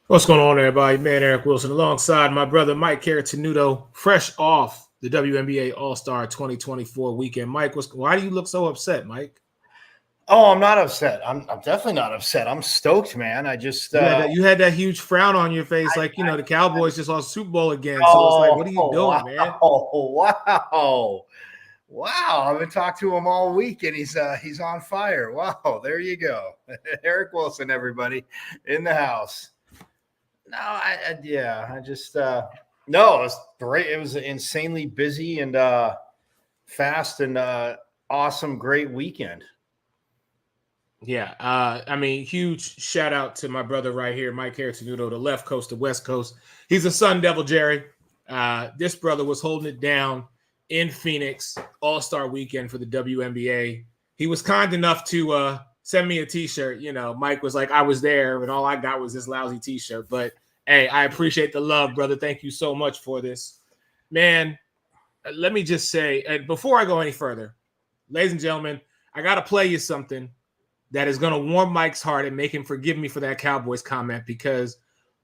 What's going on, everybody? Man, Eric Wilson alongside my brother Mike Carrot-Tenuto, fresh off the WNBA All-Star 2024 weekend. Mike, why do you look so upset, Mike? Oh, I'm not upset. I'm definitely not upset. I'm stoked, man. I just you had that huge frown on your face, the Cowboys just lost Super Bowl again. So it's like, what are you doing, man? Oh, wow! I've been talking to him all week, and he's on fire. Wow, there you go, Eric Wilson, everybody in the house. No, no, it was great. It was insanely busy and fast and awesome, great weekend. Yeah, huge shout out to my brother right here, Mike Carrot-Tenuto, the left coast to west coast. He's a Sun Devil, Jerry. This brother was holding it down in Phoenix All-Star weekend for the WNBA. He was kind enough to send me a t-shirt. Mike was like, I was there, and all I got was this lousy t-shirt. But, hey, I appreciate the love, brother. Thank you so much for this. Man, let me just say, and before I go any further, ladies and gentlemen, I got to play you something that is going to warm Mike's heart and make him forgive me for that Cowboys comment, because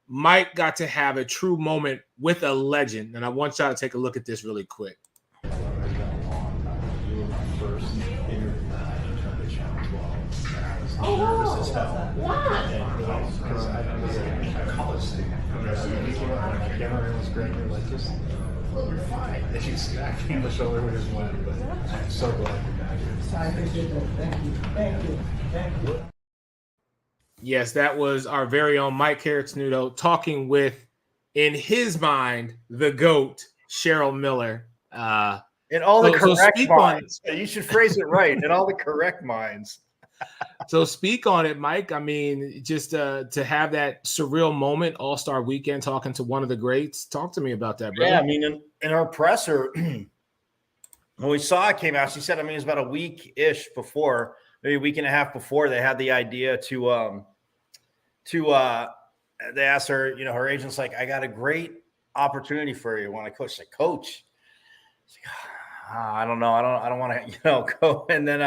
Mike got to have a true moment with a legend, and I want y'all to take a look at this really quick. Nervous as hell. Why? Because I was a college student. You came out on camera, it was great. You're like, you're fine. And you smacked me on the shoulder, we just went. But I'm so glad you're back here. I appreciate that. Thank you. Yes, that was our very own Mike Carrot-Tenuto talking with, in his mind, the GOAT, Cheryl Miller. In all the correct minds. You should phrase it right. In all the correct minds. So speak on it, Mike. I mean, just to have that surreal moment, All-Star weekend, talking to one of the greats. Talk to me about that, brother. Yeah, I mean, in our presser, when we saw it came out, she said, it was about a week-ish before, maybe a week and a half before, they had the idea they asked her, her agent's like, I got a great opportunity for you. Want to coach? She's like, coach? She's like, I don't know. I don't want to, go. And then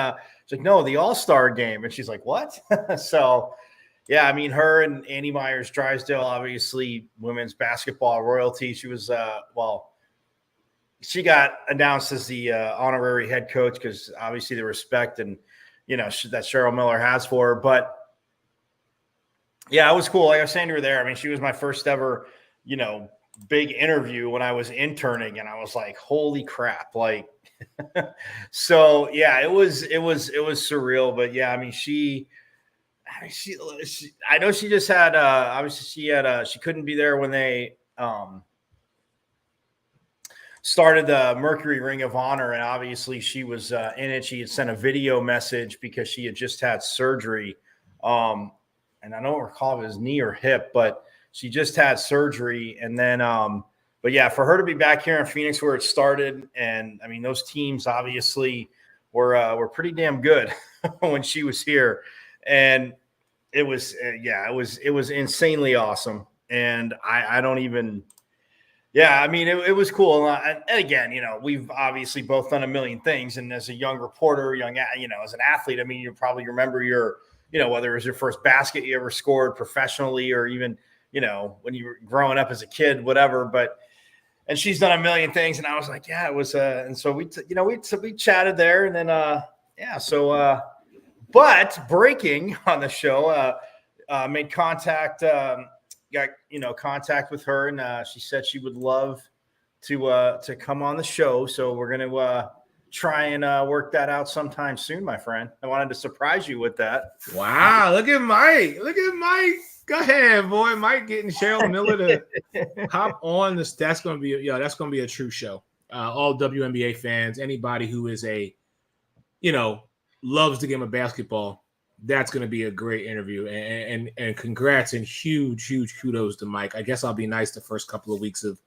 she's like, no, the All-Star game. And she's like, what? So, yeah, her and Annie Myers-Drysdale, obviously women's basketball royalty. She was, she got announced as the honorary head coach because obviously the respect and, that Cheryl Miller has for her. But, yeah, it was cool. Like I was saying to her there, she was my first ever, big interview when I was interning, and I was like, holy crap. Like, so yeah, it was surreal, but yeah, she I know she just had, obviously she couldn't be there when they, started the Mercury Ring of Honor, and obviously she was in it. She had sent a video message because she had just had surgery. And I don't recall if it was knee or hip, but she just had surgery. And then, but yeah, for her to be back here in Phoenix where it started, and those teams obviously were pretty damn good when she was here. And it was, it was insanely awesome. And I don't even, it was cool. And again, we've obviously both done a million things. And as a young reporter, as an athlete, you probably remember whether it was your first basket you ever scored professionally, or even, when you were growing up as a kid, whatever. And she's done a million things. And I was like, yeah, it was, and so we chatted there, and then, but breaking on the show, made contact, got, contact with her, and she said she would love to come on the show. So we're going to, try and work that out sometime soon, my friend. I wanted to surprise you with that. Wow, look at Mike. Look at Mike. Go ahead, boy. Mike getting Cheryl Miller to hop on this. That's gonna be that's gonna be a true show. All WNBA fans, anybody who is loves the game of basketball, that's gonna be a great interview. And congrats and huge kudos to Mike. I guess I'll be nice the first couple of weeks of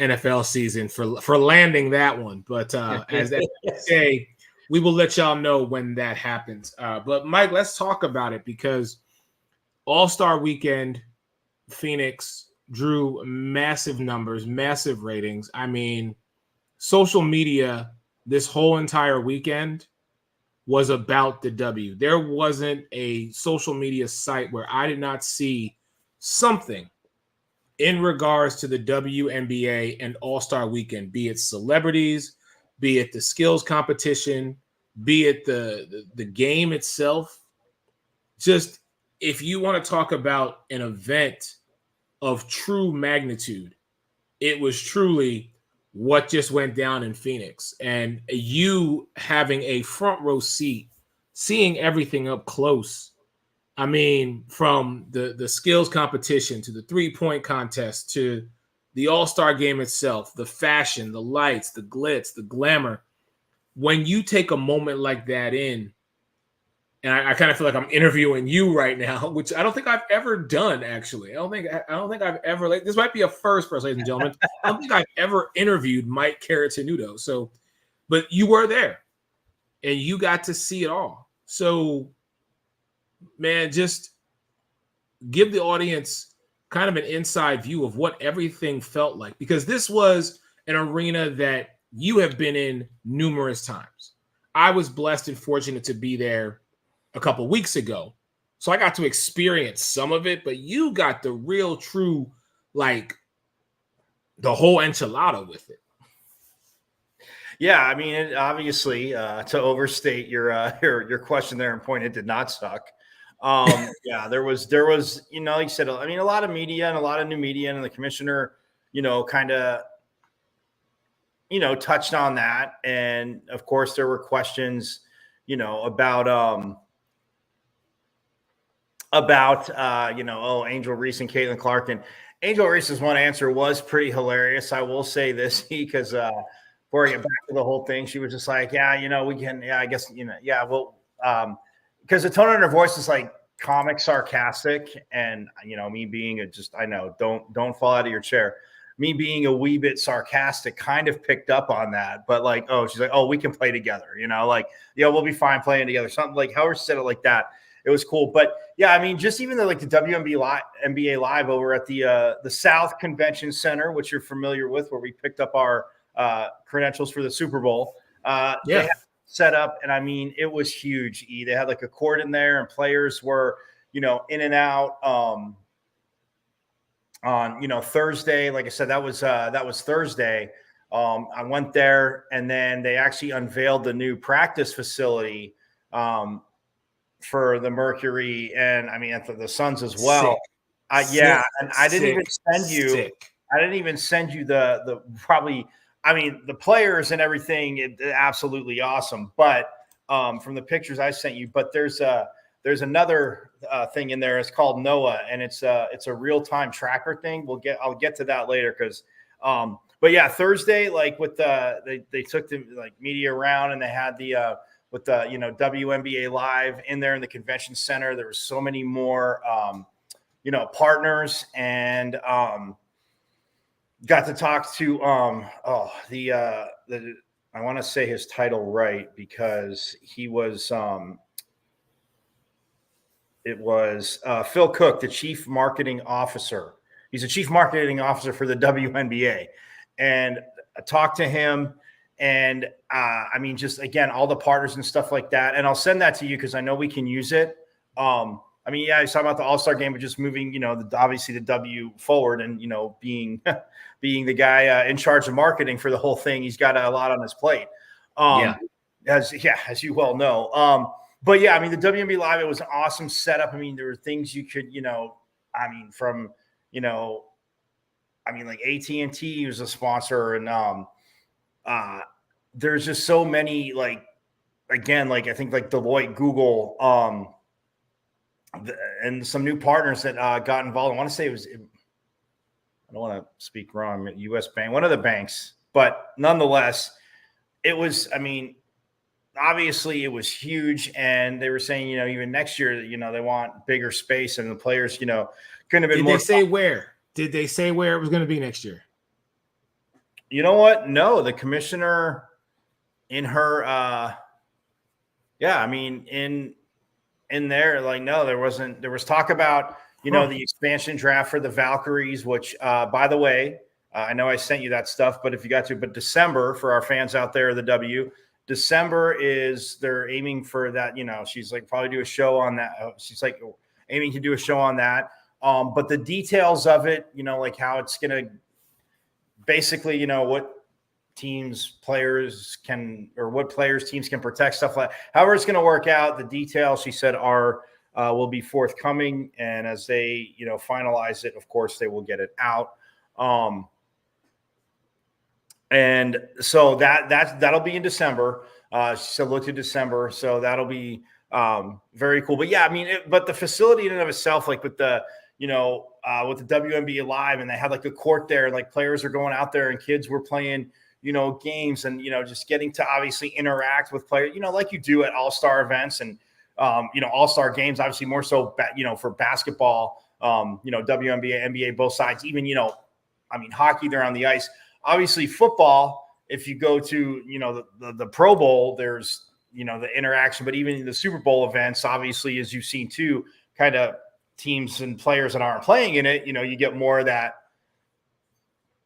NFL season for landing that one. But as they say, we will let y'all know when that happens. But Mike, let's talk about it because All-Star Weekend, Phoenix drew massive numbers, massive ratings. I mean, social media this whole entire weekend was about the W. There wasn't a social media site where I did not see something in regards to the WNBA and All-Star Weekend, be it celebrities, be it the skills competition, be it the game itself. Just if you want to talk about an event of true magnitude, it was truly what just went down in Phoenix. And you having a front row seat, seeing everything up close. I mean, from the skills competition to the three-point contest to the All-Star game itself, the fashion, the lights, the glitz, the glamour. When you take a moment like that in, and I kind of feel like I'm interviewing you right now, which I don't think I've ever done, actually. I don't think I've ever, this might be a first for us, ladies and gentlemen. I don't think I've ever interviewed Mike Caratanudo. So, but you were there and you got to see it all. So, man, just give the audience kind of an inside view of what everything felt like, because this was an arena that you have been in numerous times. I was blessed and fortunate to be there a couple weeks ago, so I got to experience some of it, but you got the real true, like the whole enchilada with it. Yeah, I mean, obviously, to overstate your question there and point, it did not suck. Yeah, there was, like you said, I mean, a lot of media and a lot of new media, and the commissioner, kind of, touched on that. And of course there were questions, about, Angel Reese and Caitlin Clark. And Angel Reese's one answer was pretty hilarious. I will say this, because before I get back to the whole thing, she was just like, yeah, we can, yeah, I guess, yeah, well, because the tone in her voice is like comic sarcastic. And, me being I know, don't fall out of your chair. Me being a wee bit sarcastic kind of picked up on that, but like, she's like, we can play together, like, yeah, we'll be fine playing together. Something like, however she said it like that. It was cool. But yeah, I mean, just even like the WNBA live over at the South Convention Center, which you're familiar with, where we picked up our credentials for the Super Bowl. They had set up, and I mean, it was huge. They had like a court in there, and players were, in and out. On Thursday, like I said, that was Thursday. I went there, and then they actually unveiled the new practice facility for the Mercury, and I mean for the Suns as well. And I didn't even send you. I didn't even send you the probably. I mean, the players and everything, absolutely awesome. But from the pictures I sent you, but there's another thing in there. It's called NOAA, and it's a real-time tracker thing. I'll get to that later because. But yeah, Thursday, like with they took the like media around, and they had the with the WNBA live in there in the convention center. There were so many more partners, and got to talk to I want to say his title right, because he was it was Phil Cook, the chief marketing officer. He's a chief marketing officer for the WNBA, and I talked to him. And I mean, just again, all the partners and stuff like that. And I'll send that to you because I know we can use it. I mean, yeah, he's talking about the All-Star game, but just moving, obviously the W forward, and being the guy in charge of marketing for the whole thing. He's got a lot on his plate. As you well know. But yeah, I mean, the WNBA Live, it was an awesome setup. I mean, there were things you could, from like AT&T was a sponsor, and there's just so many, like, again, like I think like Deloitte, Google, and some new partners that got involved. I want to say I don't want to speak wrong, U.S. Bank, one of the banks, but nonetheless, it was, I mean, obviously it was huge. And they were saying, even next year, they want bigger space, and the players, couldn't have been more. Did they say where? Did they say where it was going to be next year? You know what? No, the commissioner in her, in there, like, no, there was talk about, the expansion draft for the Valkyries, which, by the way, I know I sent you that stuff, but if you got to, but December for our fans out there, December they're aiming for that, she's like probably do a show on that. She's like aiming to do a show on that. But the details of it, like how it's going to basically, what teams teams can protect, stuff like that. However it's going to work out, the details, she said, will be forthcoming. And as they, finalize it, of course, they will get it out. And so that'll be in December. She said, look to December. So that'll be very cool. But yeah, I mean, but the facility in and of itself, like with the, with the WNBA Live, and they had like a court there, like players are going out there and kids were playing, games, and, just getting to obviously interact with players, like you do at all-star events and, all-star games, obviously more so, for basketball, WNBA, NBA, both sides, even, hockey, they're on the ice. Obviously football, if you go to, the Pro Bowl, there's, the interaction, but even the Super Bowl events, obviously, as you've seen too, kind of teams and players that aren't playing in it, you get more of that,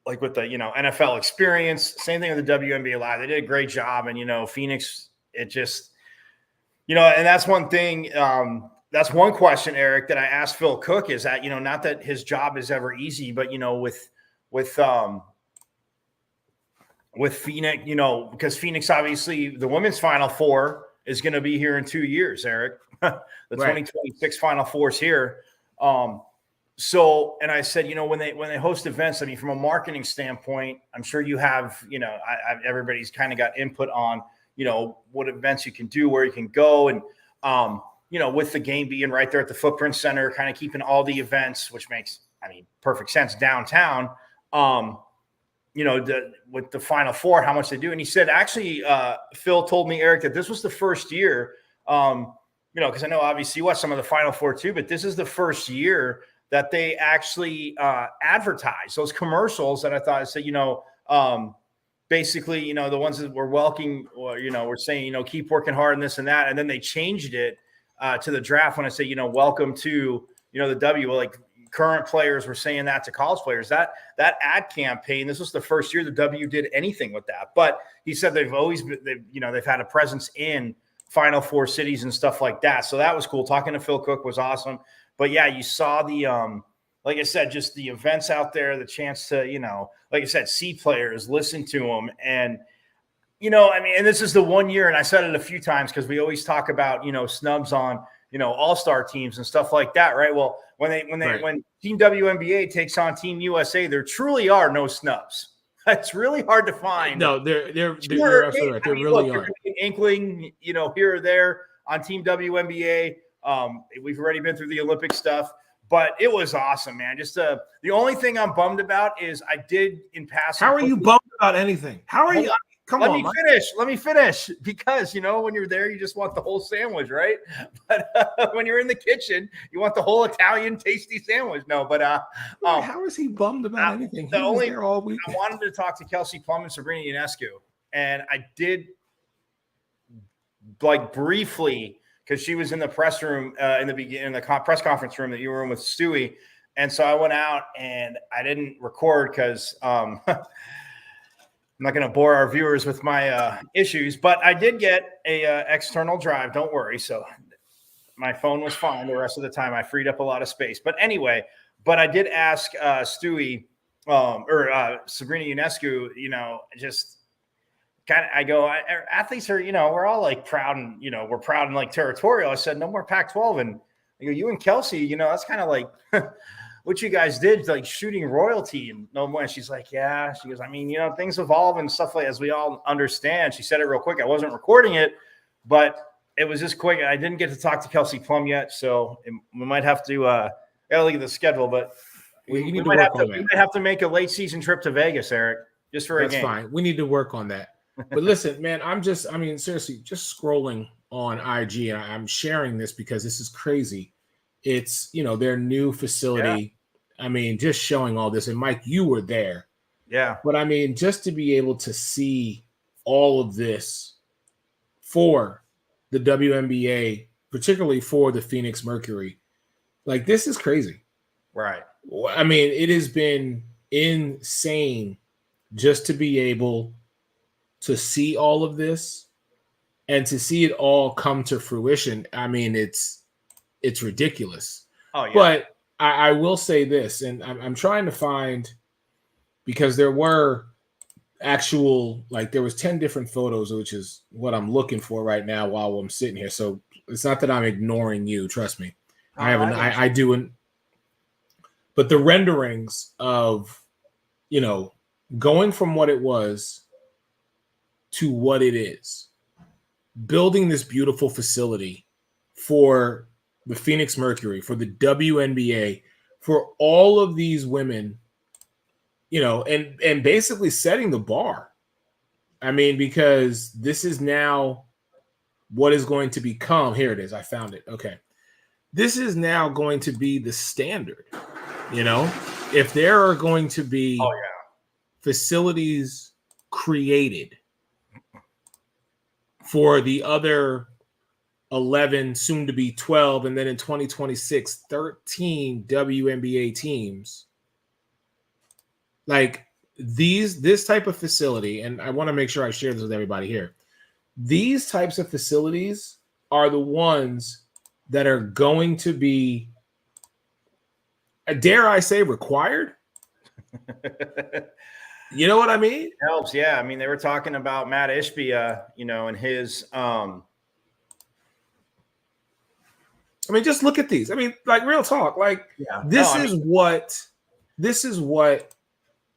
like with the, NFL experience. Same thing with the WNBA Live. They did a great job. And, Phoenix, it just, and that's one thing. That's one question, Eric, that I asked Phil Cook, is that, not that his job is ever easy, but, with Phoenix, because Phoenix, obviously the women's Final Four is going to be here in 2 years, Eric. The 2026 Final Four is here. So, and I said, when they host events, I mean, from a marketing standpoint, I'm sure you have, everybody's kind of got input on, what events you can do, where you can go. And, with the game being right there at the Footprint Center, kind of keeping all the events, which makes, perfect sense downtown. With the Final Four, how much they do. And he said, actually, Phil told me, Eric, that this was the first year, because I know obviously you watched some of the Final Four too, but this is the first year that they actually advertise those commercials that I thought I said, basically, the ones that were welcoming, or, we're saying, keep working hard and this and that. And then they changed it to the draft when I say, welcome to, the W, like current players were saying that to college players. That ad campaign, this was the first year the W did anything with that. But he said they've always been, they've had a presence in Final Four cities and stuff like that. So that was cool. Talking to Phil Cook was awesome. But yeah, you saw the, like I said, just the events out there, the chance to, like I said, see players, listen to them. And, and this is the 1 year, and I said it a few times because we always talk about, snubs on, all-star teams and stuff like that, right? Well, when Team WNBA takes on Team USA, there truly are no snubs. It's really hard to find. No, they're absolutely right. There really are. An inkling, here or there on Team WNBA. We've already been through the Olympic stuff, but it was awesome, man. Just the only thing I'm bummed about is I did in passing. How are you bummed about anything? How are you? Come on. Let me finish because, when you're there, you just want the whole sandwich, right? But when you're in the kitchen, you want the whole Italian tasty sandwich. No, but how is he bummed about anything? He was there all week. I wanted to talk to Kelsey Plum and Sabrina Ionescu, and I did, like, briefly, because she was in the press room in the beginning, in the press conference room that you were in with Stewie. And so I went out and I didn't record because I'm not going to bore our viewers with my issues, but I did get a external drive. Don't worry. So my phone was fine. The rest of the time I freed up a lot of space. But anyway, I did ask Stewie or Sabrina Ionescu, just kind of, I go, athletes are, we're all like proud and, we're proud and like territorial. I said, no more Pac-12. And I go, you and Kelsey, that's kind of like what you guys did, like shooting royalty and no more. And she's like, yeah. She goes, I mean, things evolve and stuff like as we all understand. She said it real quick. I wasn't recording it, but it was just quick. I didn't get to talk to Kelsey Plum yet, so we might have to gotta look at the schedule, but we might have to make a late season trip to Vegas, Eric, just for a game. That's fine. We need to work on that. But listen, man, seriously, just scrolling on IG, and I'm sharing this because this is crazy. It's, their new facility. Yeah. I mean, just showing all this. And Mike, you were there. Yeah. But I mean, just to be able to see all of this for the WNBA, particularly for the Phoenix Mercury, like, this is crazy. Right. I mean, it has been insane just to be able to see all of this and to see it all come to fruition. I mean, it's ridiculous. Oh, yeah. But I will say this, and I'm trying to find, because there were there was 10 different photos, which is what I'm looking for right now while I'm sitting here. So it's not that I'm ignoring you. Trust me. I do. But the renderings of, going from what it was to what it is, building this beautiful facility for the Phoenix Mercury, for the WNBA, for all of these women, and basically setting the bar. I mean, because this is now what is going to become. Here it is. I found it. Okay. This is now going to be the standard. If there are going to be facilities created for the other 11, soon to be 12, and then in 2026, 13 WNBA teams, like this type of facility, and I want to make sure I share this with everybody here. These types of facilities are the ones that are going to be, dare I say, required. You know what I mean? It helps, yeah. I mean, they were talking about Matt Ishbia, and his. I mean, just look at these. I mean, like, real talk. Like, this is what,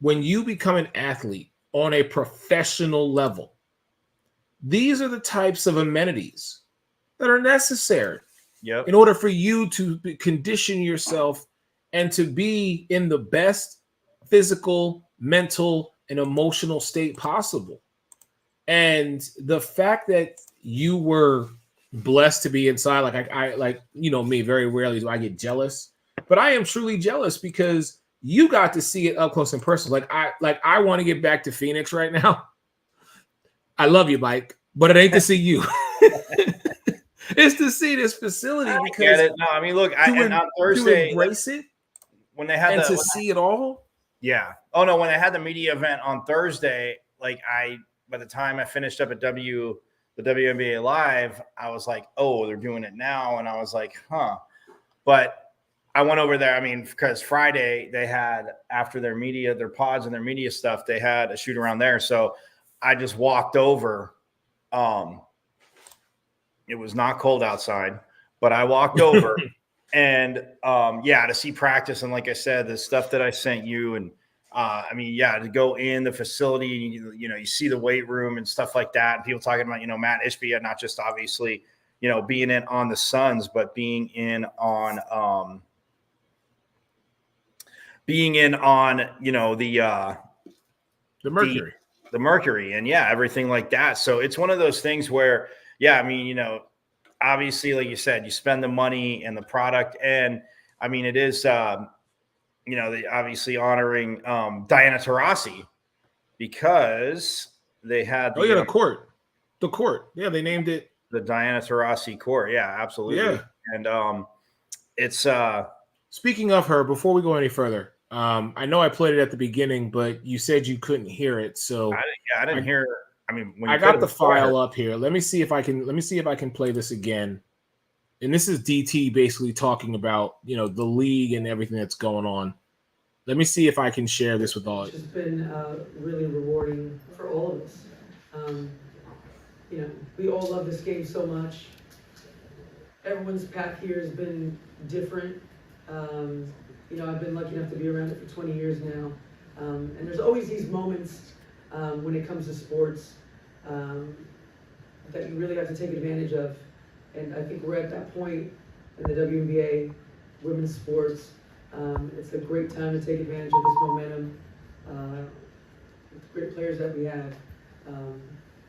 when you become an athlete on a professional level, these are the types of amenities that are necessary in order for you to condition yourself and to be in the best physical, mental, and emotional state possible. And the fact that you were blessed to be inside, I me, very rarely do I get jealous, but I am truly jealous because you got to see it up close and personal. I want to get back to Phoenix right now. I love you, Mike, but it ain't to see you. It's to see this facility because get it. No, I mean, look, on Thursday, to embrace it when they had see it all. Yeah. Oh no, when I had the media event on Thursday, by the time I finished up at the WNBA Live, I was like, oh, they're doing it now, and I was like, huh. But I went over there. I mean, because Friday they had, after their pods and their media stuff, they had a shoot around there. So I just walked over. It was not cold outside, but I walked over and to see practice. And like I said, the stuff that I sent you and to go in the facility, and you see the weight room and stuff like that. And people talking about, Matt Ishbia, not just obviously, being in on the Suns, but being in on the Mercury. The Mercury and everything like that. So it's one of those things where, obviously, like you said, you spend the money and the product. And I mean, it is, obviously honoring Diana Taurasi because they had the court. The court. Yeah, they named it the Diana Taurasi court. Yeah, absolutely. Yeah. And it's speaking of her, before we go any further, I know I played it at the beginning, but you said you couldn't hear it. So I didn't hear. I mean, when I got the file up here. Let me see if I can play this again. And this is DT basically talking about, the league and everything that's going on. Let me see if I can share this with all. It's been really rewarding for all of us. We all love this game so much. Everyone's path here has been different. You know, I've been lucky enough to be around it for 20 years now. And there's always these moments when it comes to sports that you really have to take advantage of. And I think we're at that point in the WNBA, women's sports. It's a great time to take advantage of this momentum. With the great players that we have,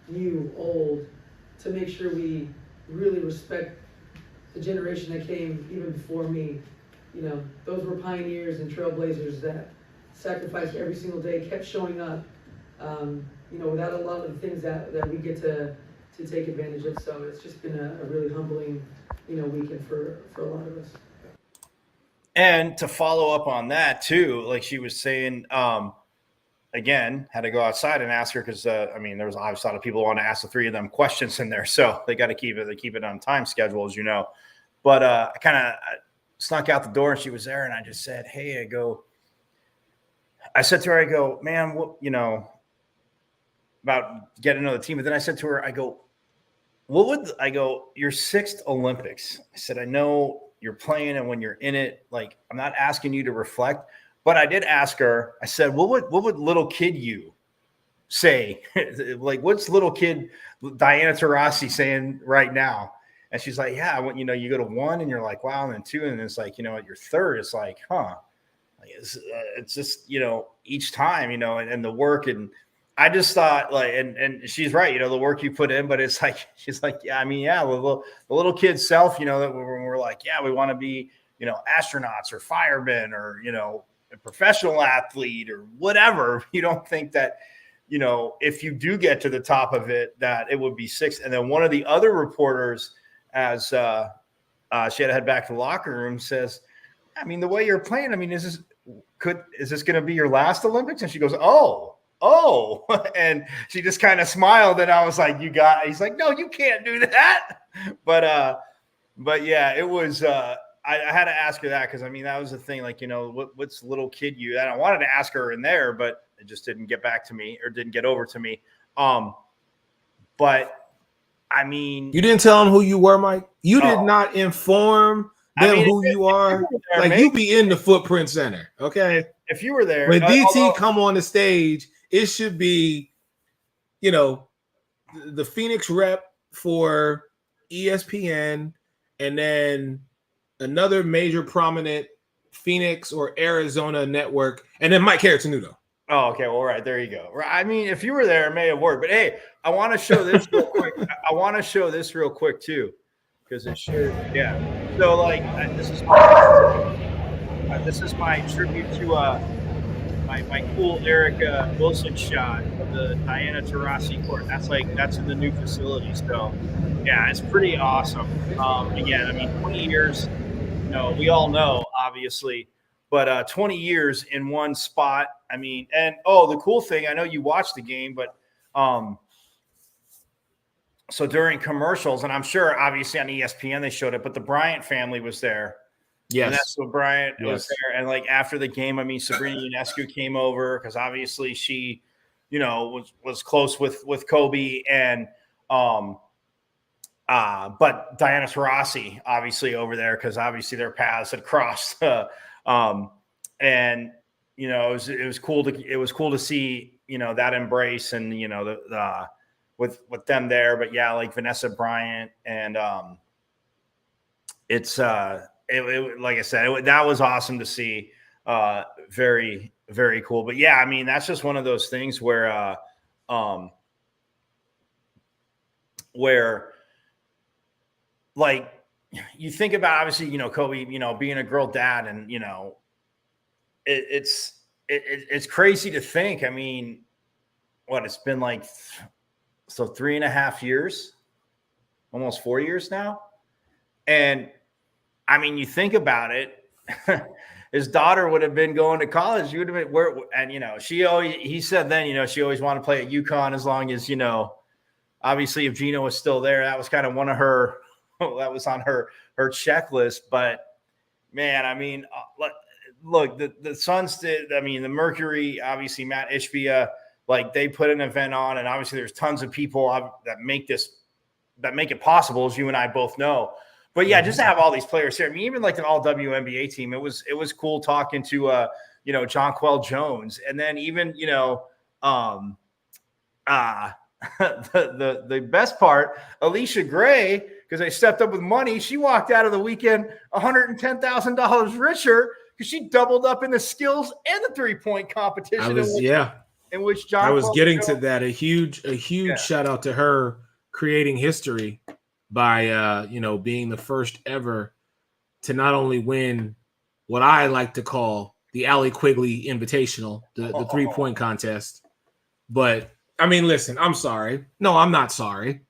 new, old, to make sure we really respect the generation that came even before me. You know, those were pioneers and trailblazers that sacrificed every single day, kept showing up, you know, without a lot of the things that we get to take advantage of. So it's just been a really humbling, you know, weekend for a lot of us. And to follow up on that too, like she was saying, again, had to go outside and ask her because I mean, there was obviously a lot of people who want to ask the three of them questions in there, so they got to keep it on time schedule, as you know. But I kind of snuck out the door and she was there, and I just said, "Hey," I said to her, I go, "Man, what, you know, about getting to know the team?" But then I said to her, I go, your sixth Olympics. I said, I know you're playing, and when you're in it, like, I'm not asking you to reflect. But I did ask her, I said, what would little kid you say? Like, what's little kid Diana Taurasi saying right now? And she's like, yeah, you know, you go to one and you're like, wow. And then two. And it's like, you know, at your third, it's like, huh. Like, it's just, you know, each time, you know, and the work. And I just thought, like, and she's right, you know, the work you put in, but it's like, she's like, yeah, I mean, yeah, the little kid self, you know, that we're like, yeah, we want to be, you know, astronauts or firemen or, you know, a professional athlete or whatever. You don't think that, you know, if you do get to the top of it, that it would be six. And then one of the other reporters, as she had to head back to the locker room, says, I mean, the way you're playing, I mean, is this going to be your last Olympics? And she goes, oh, and she just kind of smiled. And I was like, he's like, no, you can't do that. But yeah, it was, I had to ask her that because, I mean, that was the thing. Like, you know, what's little kid you? And I wanted to ask her in there, but it just didn't get back to me or didn't get over to me. But, I mean. You didn't tell them who you were, Mike? You did not inform them who you are? There, like, you be in the Footprint Center, okay? If you were there. When DT come on the stage, it should be, you know, the Phoenix rep for ESPN and then another major prominent Phoenix or Arizona network, and then Mike Carrottenuto. Oh, okay. Well, right. There you go. I mean, if you were there, it may have worked. But, hey, I want to show this real quick. I want to show this real quick, too, because it should. Yeah. So, like, this is my tribute to my cool Erica Wilson shot of the Diana Taurasi court. That's in the new facility. So, yeah, it's pretty awesome. Again, I mean, 20 years, you know, we all know, obviously, but 20 years in one spot. I mean, and the cool thing, I know you watched the game, but so during commercials, and I'm sure obviously on ESPN they showed it, but the Bryant family was there. Yes. And that's what Bryant was there. And like after the game, I mean, Sabrina Ionescu came over because obviously she, you know, was close with Kobe and but Diana Taurasi obviously over there because obviously their paths had crossed. And you know, it was cool to see, you know, that embrace and, you know, the with them there. But yeah, like Vanessa Bryant and it's it like I said, that was awesome to see. Very, very cool. But yeah, I mean, that's just one of those things where like you think about, obviously, you know, Kobe, you know, being a girl dad, and, you know, it's crazy to think. I mean, it's been like 3.5 years, almost 4 years now. And I mean, you think about it, his daughter would have been going to college. You would have been and, you know, he said then, you know, she always wanted to play at UConn as long as, you know, obviously if Gino was still there, that was kind of one of her, that was on her checklist. But man, I mean, look, the Suns did, I mean, the Mercury, obviously Matt Ishbia, like they put an event on, and obviously there's tons of people that make it possible, as you and I both know. But yeah, just to have all these players here. I mean, even like the all WNBA team, it was cool talking to Jonquel Jones, and then even the best part, Alicia Gray, because they stepped up with money. She walked out of the weekend $110,000 richer because she doubled up in the skills and the 3-point competition. In which John I was getting to that. A huge shout out to her creating history by being the first ever to not only win what I like to call the Allie Quigley Invitational, the 3-point contest, but I mean, listen, I'm sorry. No, I'm not sorry.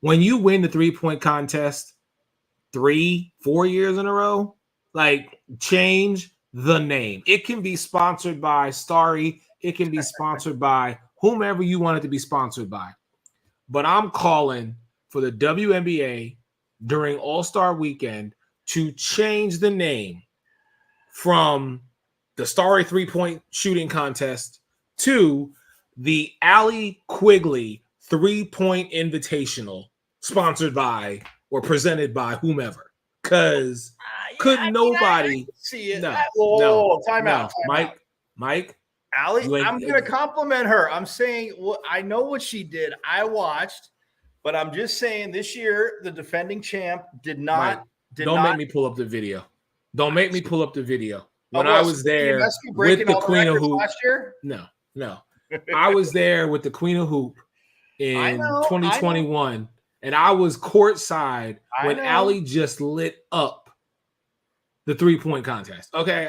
When you win the 3-point contest 3-4 years in a row, like, change the name. It can be sponsored by Starry. It can be sponsored by whomever you want it to be sponsored by. But I'm calling for the WNBA during All-Star Weekend to change the name from the Starry 3-point shooting contest to the Allie Quigley 3-point Invitational, sponsored by or presented by whomever. Because nobody see it? No, time out. Mike. Allie, I'm going to compliment her. I'm saying, I know what she did. I watched, but I'm just saying this year the defending champ did not. Don't make me pull up the video. Don't make me pull up the video. When well, I was there with the Queen of Hoop last year? No. I was there with the Queen of Hoop in 2021, and I was courtside when Allie just lit up the 3-point contest. Okay,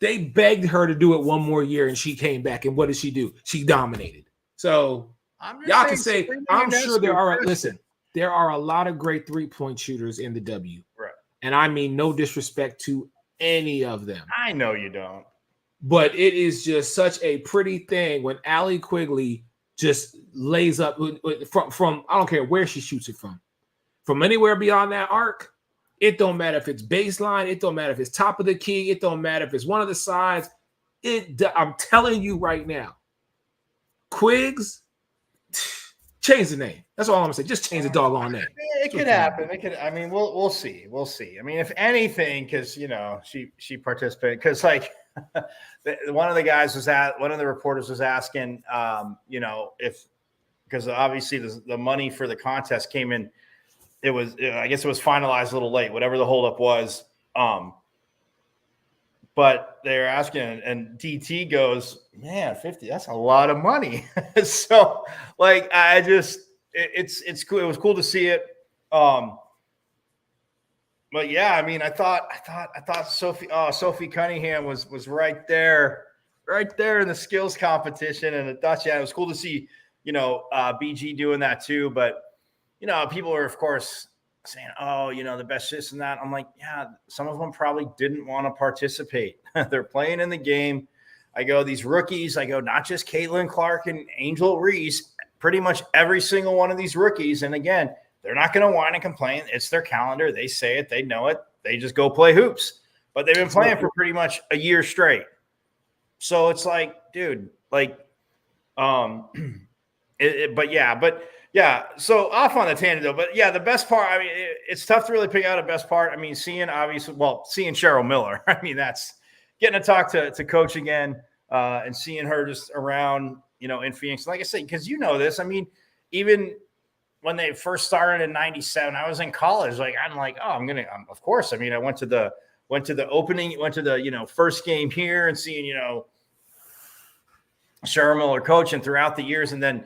they begged her to do it one more year, and she came back. And what did she do? She dominated. So y'all can say, I'm sure there are. Listen, there are a lot of great 3-point shooters in the W, right? And I mean no disrespect to any of them. I know you don't. But it is just such a pretty thing when Allie Quigley just lays up from I don't care where she shoots it from anywhere beyond that arc. It don't matter if it's baseline. It don't matter if it's top of the key. It don't matter if it's one of the sides. I'm telling you right now, Quiggs, change the name. That's all I'm gonna say. Just change the doggone name. It could happen. It could. I mean, we'll see. We'll see. I mean, if anything, because she participated. Because like one of the reporters was asking, if because obviously the money for the contest came in. I guess it was finalized a little late, whatever the holdup was. But they're asking, and DT goes, man, 50, that's a lot of money. So like, it's cool. It was cool to see it. But yeah, I mean, I thought Sophie Cunningham was right there in the skills competition. And I thought, it was cool to see, BG doing that too. But, people are, of course, saying, the best this and that. I'm like, yeah, some of them probably didn't want to participate. They're playing in the game. I go, these rookies, not just Caitlin Clark and Angel Reese, pretty much every single one of these rookies. And again, they're not going to whine and complain. It's their calendar. They say it. They know it. They just go play hoops. But they've been playing for pretty much a year straight. So it's like, dude, yeah, so off on the tangent though, but yeah, the best part, I mean, it's tough to really pick out a best part. I mean, seeing Cheryl Miller, I mean, that's getting to talk to Coach again and seeing her just around, in Phoenix. Like I said, because this, I mean, even when they first started in 97, I was in college. Of course. I mean, I went to the opening, went to the, first game here and seeing, Cheryl Miller coaching throughout the years. And then,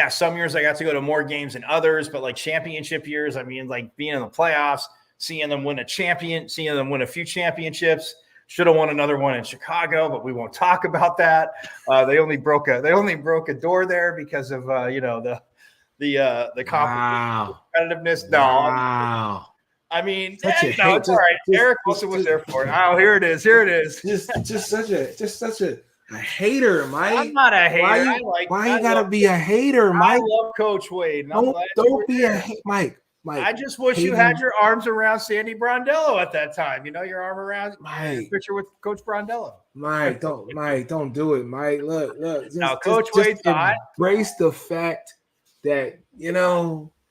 some years I got to go to more games than others, but like championship years, I mean, like being in the playoffs, seeing them win a few championships. Should have won another one in Chicago, but we won't talk about that. They only broke a door there because of the competitiveness. No, wow. I mean, it's all right. Eric Wilson was there for it. Oh, here it is. Just such a hater, Mike. I'm not a hater. Why you gotta be a hater, Mike? I love Coach Wade. Don't be a hater, Mike. I just wish you had your arms around Sandy Brondello at that time. Your arm around Mike. Picture with Coach Brondello. Mike, don't do it, Mike. Look. Coach Wade, embrace the fact that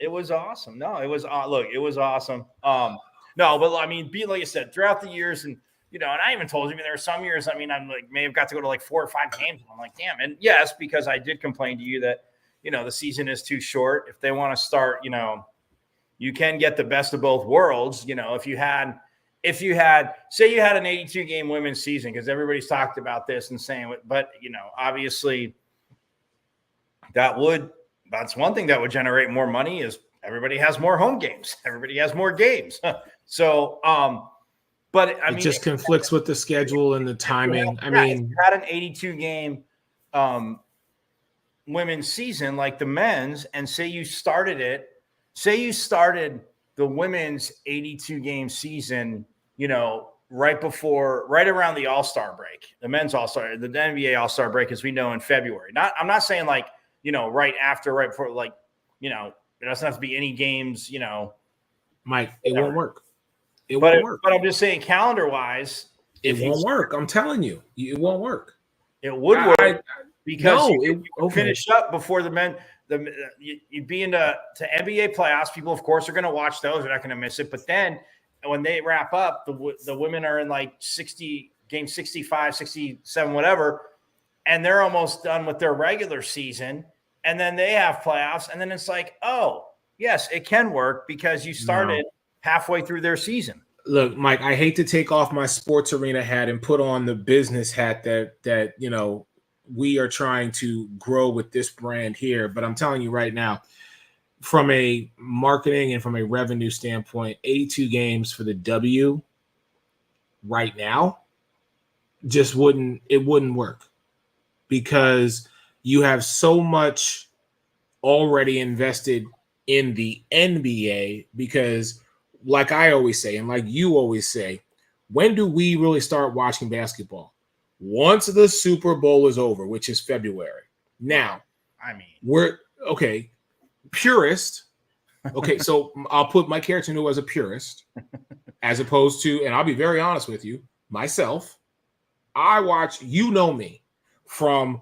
It was awesome. No, it was look, it was awesome. No, but I mean, like I said, throughout the years, and and I even told you, there were some years, I'm like, may have got to go to like 4 or 5 games. I'm like, damn. And yes, because I did complain to you that, the season is too short. If they want to start, you can get the best of both worlds. If you had, say you had an 82 game women's season, because everybody's talked about this and saying, but, obviously that's one thing that would generate more money is everybody has more home games. Everybody has more games. So, but I mean, it just conflicts with the schedule and the timing. If you had an 82 game women's season like the men's, and say you started the women's 82 game season, right around the All-Star break, the men's All-Star, the NBA All-Star break, as we know, in February. I'm not saying like, right before, like, it doesn't have to be any games, Mike, it won't work. But I'm just saying, calendar wise, it won't work. I'm telling you, it won't work. It would work because you finish up before the men. You'd be into NBA playoffs. People, of course, are going to watch those. They're not going to miss it. But then when they wrap up, the women are in like 60 game 65, 67, whatever, and they're almost done with their regular season. And then they have playoffs, and then it's like, oh, yes, it can work because you started halfway through their season. Look, Mike, I hate to take off my sports arena hat and put on the business hat that we are trying to grow with this brand here, but I'm telling you right now, from a marketing and from a revenue standpoint, 82 games for the W right now just wouldn't work, because you have so much already invested in the NBA. Because like I always say, and like you always say, when do we really start watching basketball? Once the Super Bowl is over, which is February. Now, I mean, we're okay. Purist. Okay, so I'll put Mike Harrington as a purist, as opposed to, and I'll be very honest with you, myself. I watch, me, from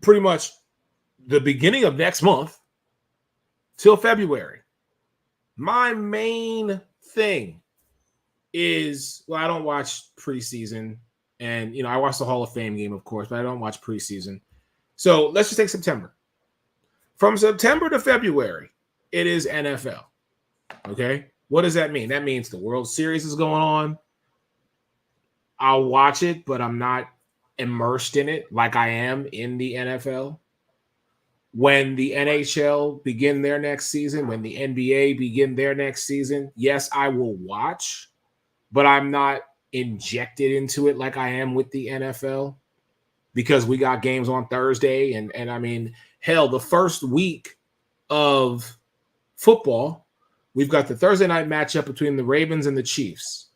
pretty much the beginning of next month till February. My main thing is, I don't watch preseason, and I watch the Hall of Fame game, of course, but I don't watch preseason. So let's just take September. From September to February, it is NFL. Okay, what does that mean? That means the World Series is going on. I'll watch it, but I'm not immersed in it like I am in the NFL. When the NHL begin their next season, when the NBA begin their next season, yes, I will watch, but I'm not injected into it like I am with the NFL, because we got games on Thursday. And I mean, hell, the first week of football, we've got the Thursday night matchup between the Ravens and the Chiefs.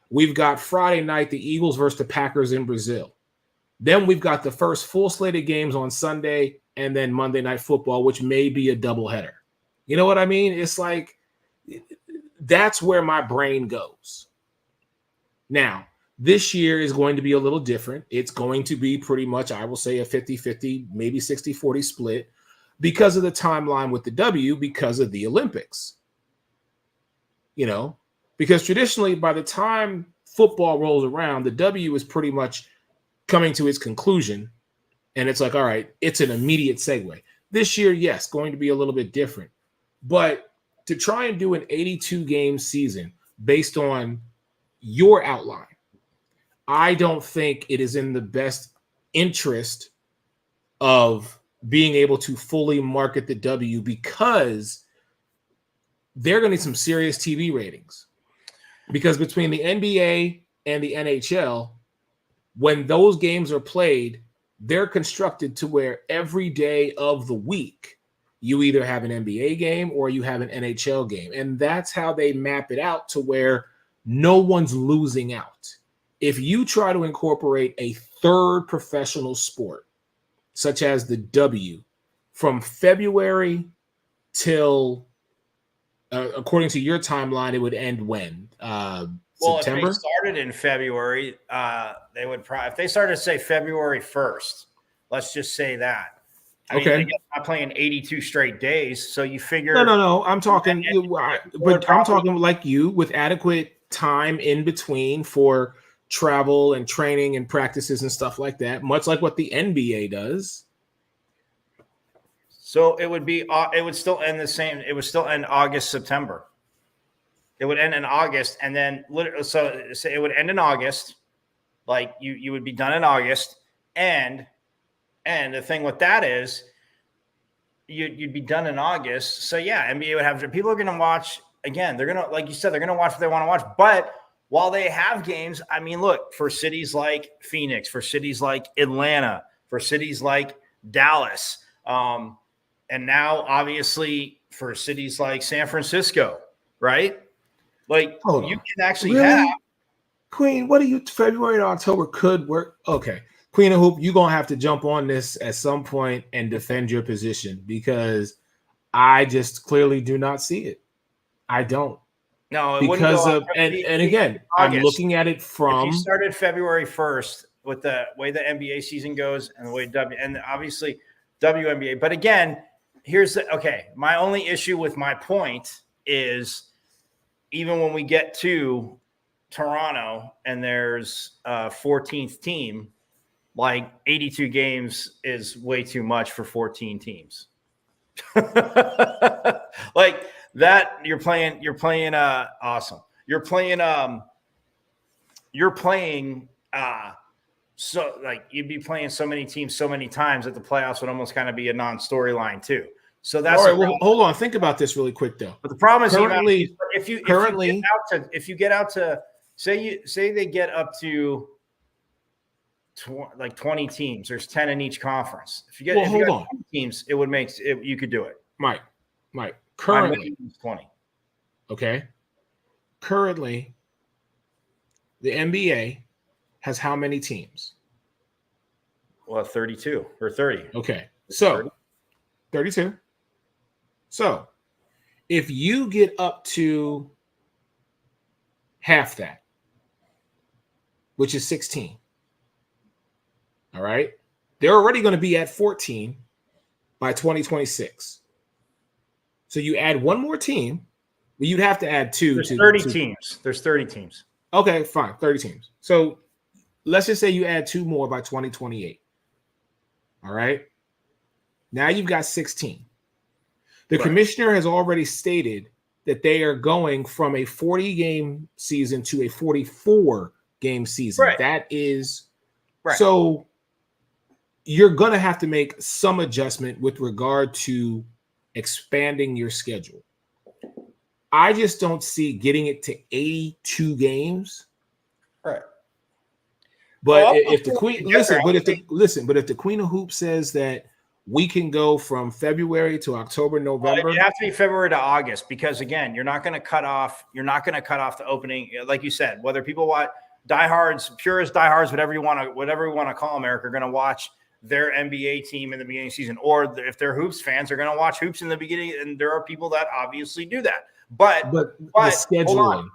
We've got Friday night, the Eagles versus the Packers in Brazil. Then we've got the first full slate of games on Sunday, and then Monday Night Football, which may be a doubleheader. You know what I mean? It's like, that's where my brain goes. Now, this year is going to be a little different. It's going to be pretty much, I will say, a 50-50, maybe 60-40 split, because of the timeline with the W, because of the Olympics. Because traditionally, by the time football rolls around, the W is pretty much coming to its conclusion. And it's like, all right, it's an immediate segue. This year, yes, going to be a little bit different. But to try and do an 82-game season based on your outline, I don't think it is in the best interest of being able to fully market the W, because they're going to need some serious TV ratings. Because between the NBA and the NHL, when those games are played, they're constructed to where every day of the week you either have an NBA game or you have an NHL game. And that's how they map it out to where no one's losing out. If you try to incorporate a third professional sport, such as the W, from February till, according to your timeline, it would end when? September? If they started in February, they would probably, if they started to say February 1st, let's just say that, I mean, Okay. I guess not playing 82 straight days. So you figure No. I'm talking, but I'm probably- talking like you with adequate time in between for travel and training and practices and stuff like that, much like what the NBA does. So it would still end the same. It would still end August, September. It would end in August, and then so it would end in August. Like you would be done in August, and the thing with that is you'd be done in August. So yeah, NBA would have people are going to watch again. They're going to, like you said, they're going to watch what they want to watch. But while they have games, I mean, look, for cities like Phoenix, for cities like Atlanta, for cities like Dallas, and now obviously for cities like San Francisco, right? Like Hold on. you can actually Really? have Queen, what do you February to October could work? Okay. Queen of Hoop, you're gonna have to jump on this at some point and defend your position because I just clearly do not see it. I don't. no, it Because wouldn't of go and again, I'm August. looking at it If from you started February 1st with the way the NBA season goes and the way and obviously WNBA, but again, my only issue with my point is even when we get to Toronto and there's a 14th team, like 82 games is way too much for 14 teams. Like that you're playing awesome. You're playing so like you'd be playing so many teams so many times that the playoffs would almost kind of be a non-storyline too. So that's all right. Well, hold on. Think about this really quick though. but the problem is Currently, if you get out to say they get up to like 20 teams, there's 10 in each conference. If you get, Well, hold on. 20 teams, it would make it, you could do it. Mike, currently, 20. okay. Currently, the NBA has how many teams? Well, 32 or 30. Okay. So 32. So if you get up to half that, which is 16, all right, they're already going to be at 14 by 2026. So you add one more team, well, you'd have to add two. There's 30 teams. There's 30 teams. Okay, fine, 30 teams. So let's just say you add two more by 2028. All right. Now you've got 16. The commissioner has already stated that they are going from a 40-game season to a 44-game season. Right. That is so you're going to have to make some adjustment with regard to expanding your schedule. I just don't see getting it to 82 games. Right. But if the queen but if the Queen of Hoop says that we can go from February to October, November. It have to be February to August because again, you're not going to cut off the opening, like you said. Whether people watch diehards, purist diehards, whatever you want to call them, Eric, are going to watch their NBA team in the beginning of the season, or if they're hoops fans, they're going to watch hoops in the beginning. And there are people that obviously do that. But the scheduling.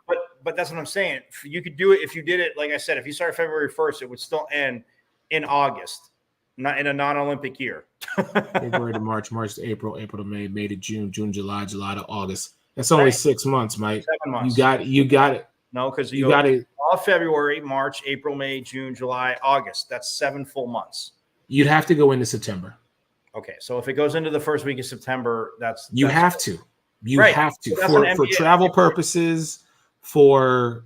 But that's what I'm saying. You could do it if you did it, like I said, if you started February 1st, it would still end in August, not in a non-Olympic year. February to March, March to April, April to May, May to June, June, July, July to August. That's only 6 months, Mike. 7 months. You got it. No, because you got it. All February, March, April, May, June, July, August. That's 7 full months. You'd have to go into September. Okay, so if it goes into the first week of September, you have to. You have to for travel purposes, for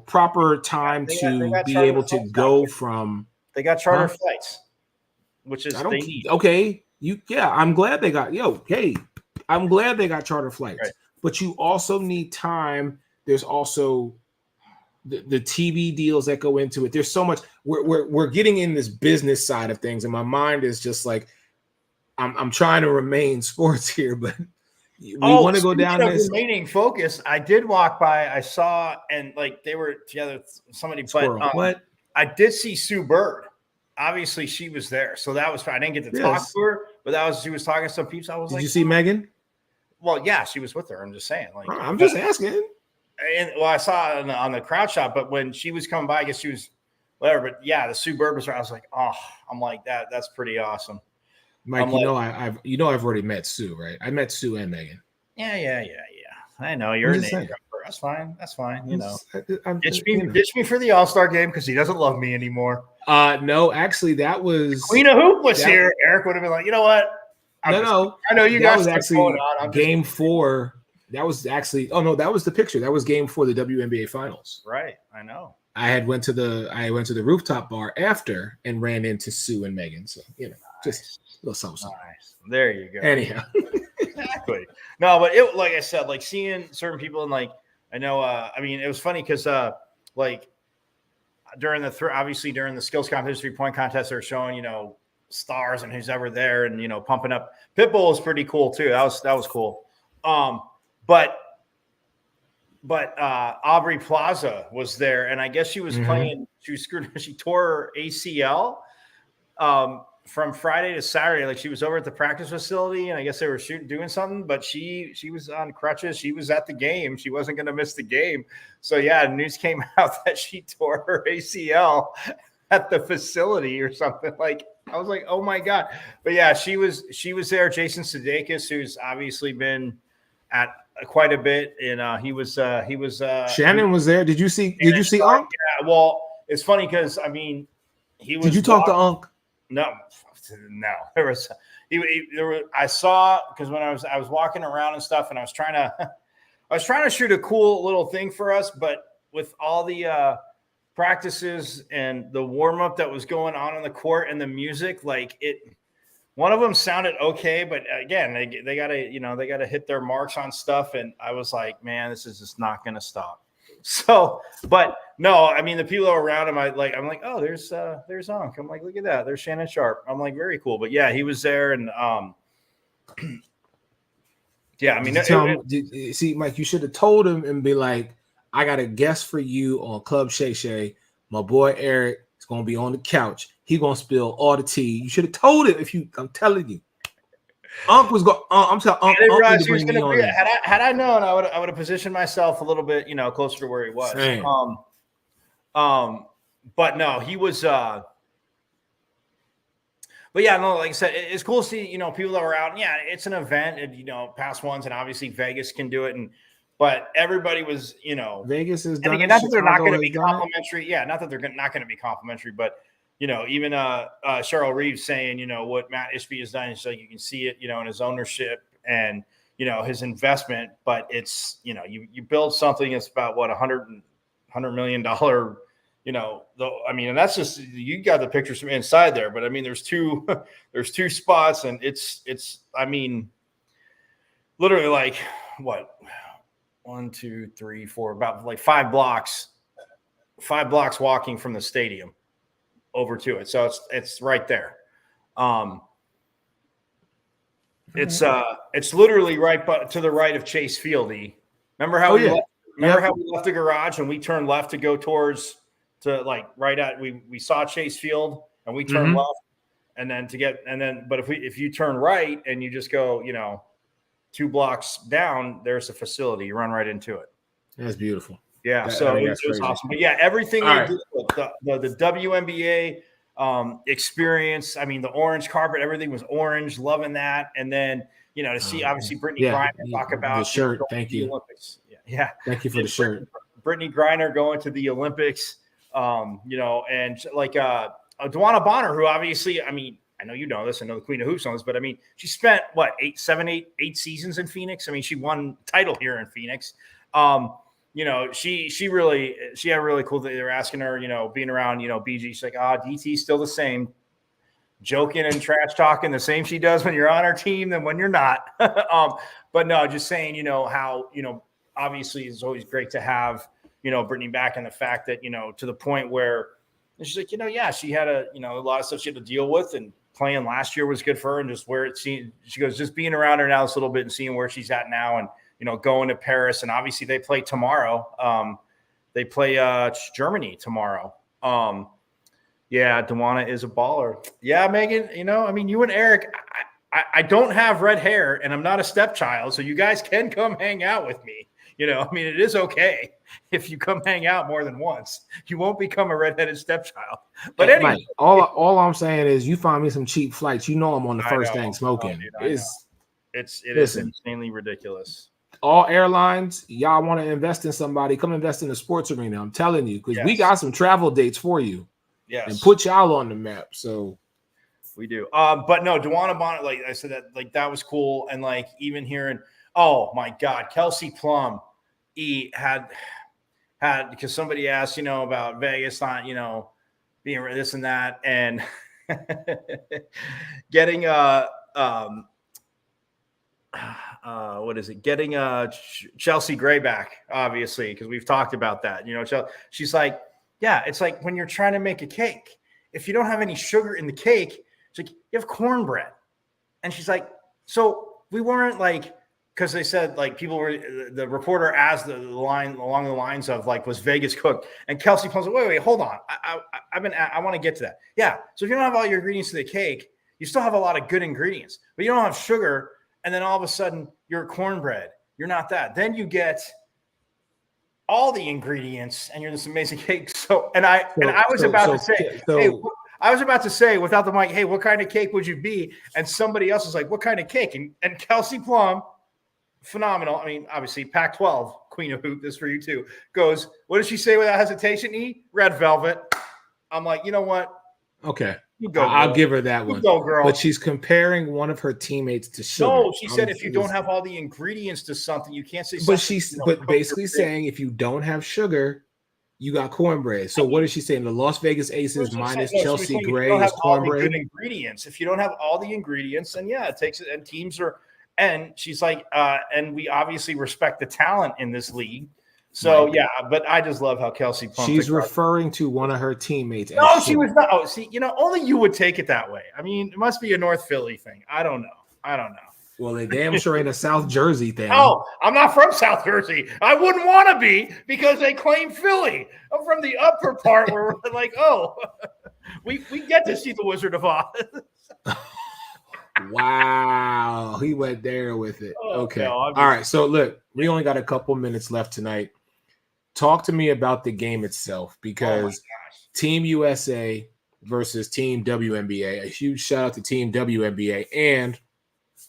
proper time to be able to go from. They got charter flights, which is they need. Okay, I'm glad they got I'm glad they got charter flights, right. But you also need time. There's also the TV deals that go into it. There's so much. We're getting in this business side of things, and my mind is just like I'm trying to remain sports here, but we want to go down this remaining focus. I did walk by. I saw and like they were together. Somebody, Squirrel. What? I did see Sue Bird. Obviously, she was there, so that was fine. I didn't get to talk to her, but she was talking to some people. I was Did you see Megan? Well, yeah, she was with her. I'm just saying. Like, I'm just asking. And I saw it on the crowd shot, but when she was coming by, I guess she was whatever. But yeah, the Sue Bird was there. I was like, oh, I'm like that. That's pretty awesome. Mike, I'm like, I've already met Sue, right? I met Sue and Megan. yeah. I know you're I'm a just name saying. dropper. That's fine. That's fine. You know, I'm- ditch you know. me for the All-Star game because he doesn't love me anymore. No, actually, that was Queen of Hoop was that- here. Eric would have been like, you know what? I know you that guys was are actually going on. I'm game 4. That was actually that was the picture. That was game 4 of the WNBA finals. Right. I know. I went to the rooftop bar after and ran into Sue and Megan. So just a little something. Nice. There you go. Anyhow. Exactly. No, but it, like I said, like seeing certain people and like I know. I mean, it was funny because like during obviously during the skills competition 3-point contest, they're showing stars and who's ever there and pumping up. Pitbull was pretty cool too. That was cool. But Aubrey Plaza was there, and I guess she was playing. She was screwed. She tore her ACL from Friday to Saturday. Like she was over at the practice facility, and I guess they were doing something. But she was on crutches. She was at the game. She wasn't going to miss the game. So yeah, news came out that she tore her ACL at the facility or something. Like I was like, oh my god. But yeah, she was there. Jason Sudeikis, who's obviously been at quite a bit, and he was Shannon was there. Did you see Unc? Yeah, well, it's funny because I mean, he was. Did you talk to Unc? No. There was I saw because when I was walking around and stuff, and I was trying to shoot a cool little thing for us, but with all the practices and the warm up that was going on the court and the music, like it. One of them sounded okay, but again, they gotta hit their marks on stuff, and I was like, man, this is just not gonna stop. So, but no, I mean the people around him, I'm like, oh, there's Unc. I'm like, look at that, there's Shannon Sharp. I'm like, very cool. But yeah, he was there, and yeah, I mean, see, Mike, you should have told him and be like, I got a guest for you on Club Shay Shay. My boy Eric is gonna be on the couch. He gonna spill all the tea. You should have told him. I'm telling you, Unc was going. I'm telling Unc. I didn't realize he was going to be. Had I known, I would have positioned myself a little bit, closer to where he was. Same. But no, he was. But yeah, no, like I said, it's cool to see people that were out. And yeah, it's an event, and past ones, and obviously Vegas can do it, but everybody was, Vegas is done. Again, not that they're not going to be complimentary. Yeah, not that they're not going to be complimentary, but. Even Cheryl Reeves saying, what Matt Ishby has done, so you can see it, in his ownership and, his investment. But it's, you build something that's about what $100 million, and that's just, you got the pictures from inside there. But I mean, there's two spots, and it's, I mean, literally like what, 1, 2, 3, 4, about like 5 blocks walking from the stadium over to it. So it's right there. It's literally right to the right of Chase Field. Remember how we left the garage and we turned left to go towards like right at we saw Chase Field and we turned left and then but if you turn right and you just go 2 blocks down, there's a facility. You run right into it. That's beautiful. Yeah, so it was awesome. But yeah, everything they did, the WNBA experience. I mean, the orange carpet, everything was orange. Loving that, and then to see obviously Brittany Griner talk about the shirt. Thank you. Olympics. Yeah. Thank you for the shirt. Brittany Griner going to the Olympics. And like Dwana Bonner, who obviously, I mean, I know you know this. I know the Queen of Hoops knows, but I mean, she spent what 8 seasons in Phoenix. I mean, she won title here in Phoenix. She had really cool that they were asking her, being around, BG. She's like, DT's still the same, joking and trash talking the same she does when you're on our team than when you're not. But no, just saying, how, obviously it's always great to have, Brittany back, and the fact that, to the point where she's like, she had a lot of stuff she had to deal with, and playing last year was good for her, and just where it seemed, she goes, just being around her now this little bit and seeing where she's at now, and going to Paris, and obviously they play tomorrow. They play Germany tomorrow. Yeah, Dwana is a baller. Yeah, Megan, I mean, you and Eric, I don't have red hair, and I'm not a stepchild, so you guys can come hang out with me. You know, I mean, it is okay if you come hang out more than once. You won't become a redheaded stepchild. But anyway, Mike, all I'm saying is you find me some cheap flights. You know I'm on the first thing smoking. Dude, it is listen, insanely ridiculous. All airlines, y'all want to invest in somebody, come invest in the sports arena. I'm telling you, because we got some travel dates for you. Yes. And put y'all on the map. So we do. But no, DeWanna Bonner, like I said, that was cool. And like even hearing, oh my God, Kelsey Plum had because somebody asked, about Vegas not, being this and that, and getting what is it? Getting Chelsea Gray back, obviously, because we've talked about that. She's like, yeah, it's like when you're trying to make a cake. If you don't have any sugar in the cake, it's like you have cornbread. And she's like, so we weren't like, because they said like people were, the reporter asked the line along the lines of like, was Vegas cooked? And Kelsey Plum's like, wait, hold on. I want to get to that. Yeah. So if you don't have all your ingredients to the cake, you still have a lot of good ingredients, but you don't have sugar. And then all of a sudden you're cornbread. You're not that. Then you get all the ingredients and you're this amazing cake. So, I was about to say without the mic, hey, what kind of cake would you be? And somebody else is like, what kind of cake? And Kelsey Plum, phenomenal. I mean, obviously Pac-12 Queen of Hoop, this for you too, goes, what did she say without hesitation? Red velvet. I'm like, you know what? Okay. You go, I'll give her that one. Go, girl. But she's comparing one of her teammates to sugar. No, she said if you don't have all the ingredients to something, you can't say. But she's basically saying if you don't have sugar, you got cornbread. So what is she saying? The Las Vegas Aces minus Chelsea Gray is cornbread. Good ingredients. If you don't have all the ingredients, then yeah, it takes it. And teams are. And she's like, and we obviously respect the talent in this league. So, yeah, but I just love how Kelsey Plum. She's referring to one of her teammates. No, she was not. Oh, see, only you would take it that way. I mean, it must be a North Philly thing. I don't know. Well, they damn sure ain't a South Jersey thing. Oh, I'm not from South Jersey. I wouldn't want to be because they claim Philly. I'm from the upper part where we're like, oh, we get to see the Wizard of Oz. Wow, he went there with it. Okay. No, all right. So look, we only got a couple minutes left tonight. Talk to me about the game itself, because Team USA versus Team WNBA. A huge shout out to Team WNBA. And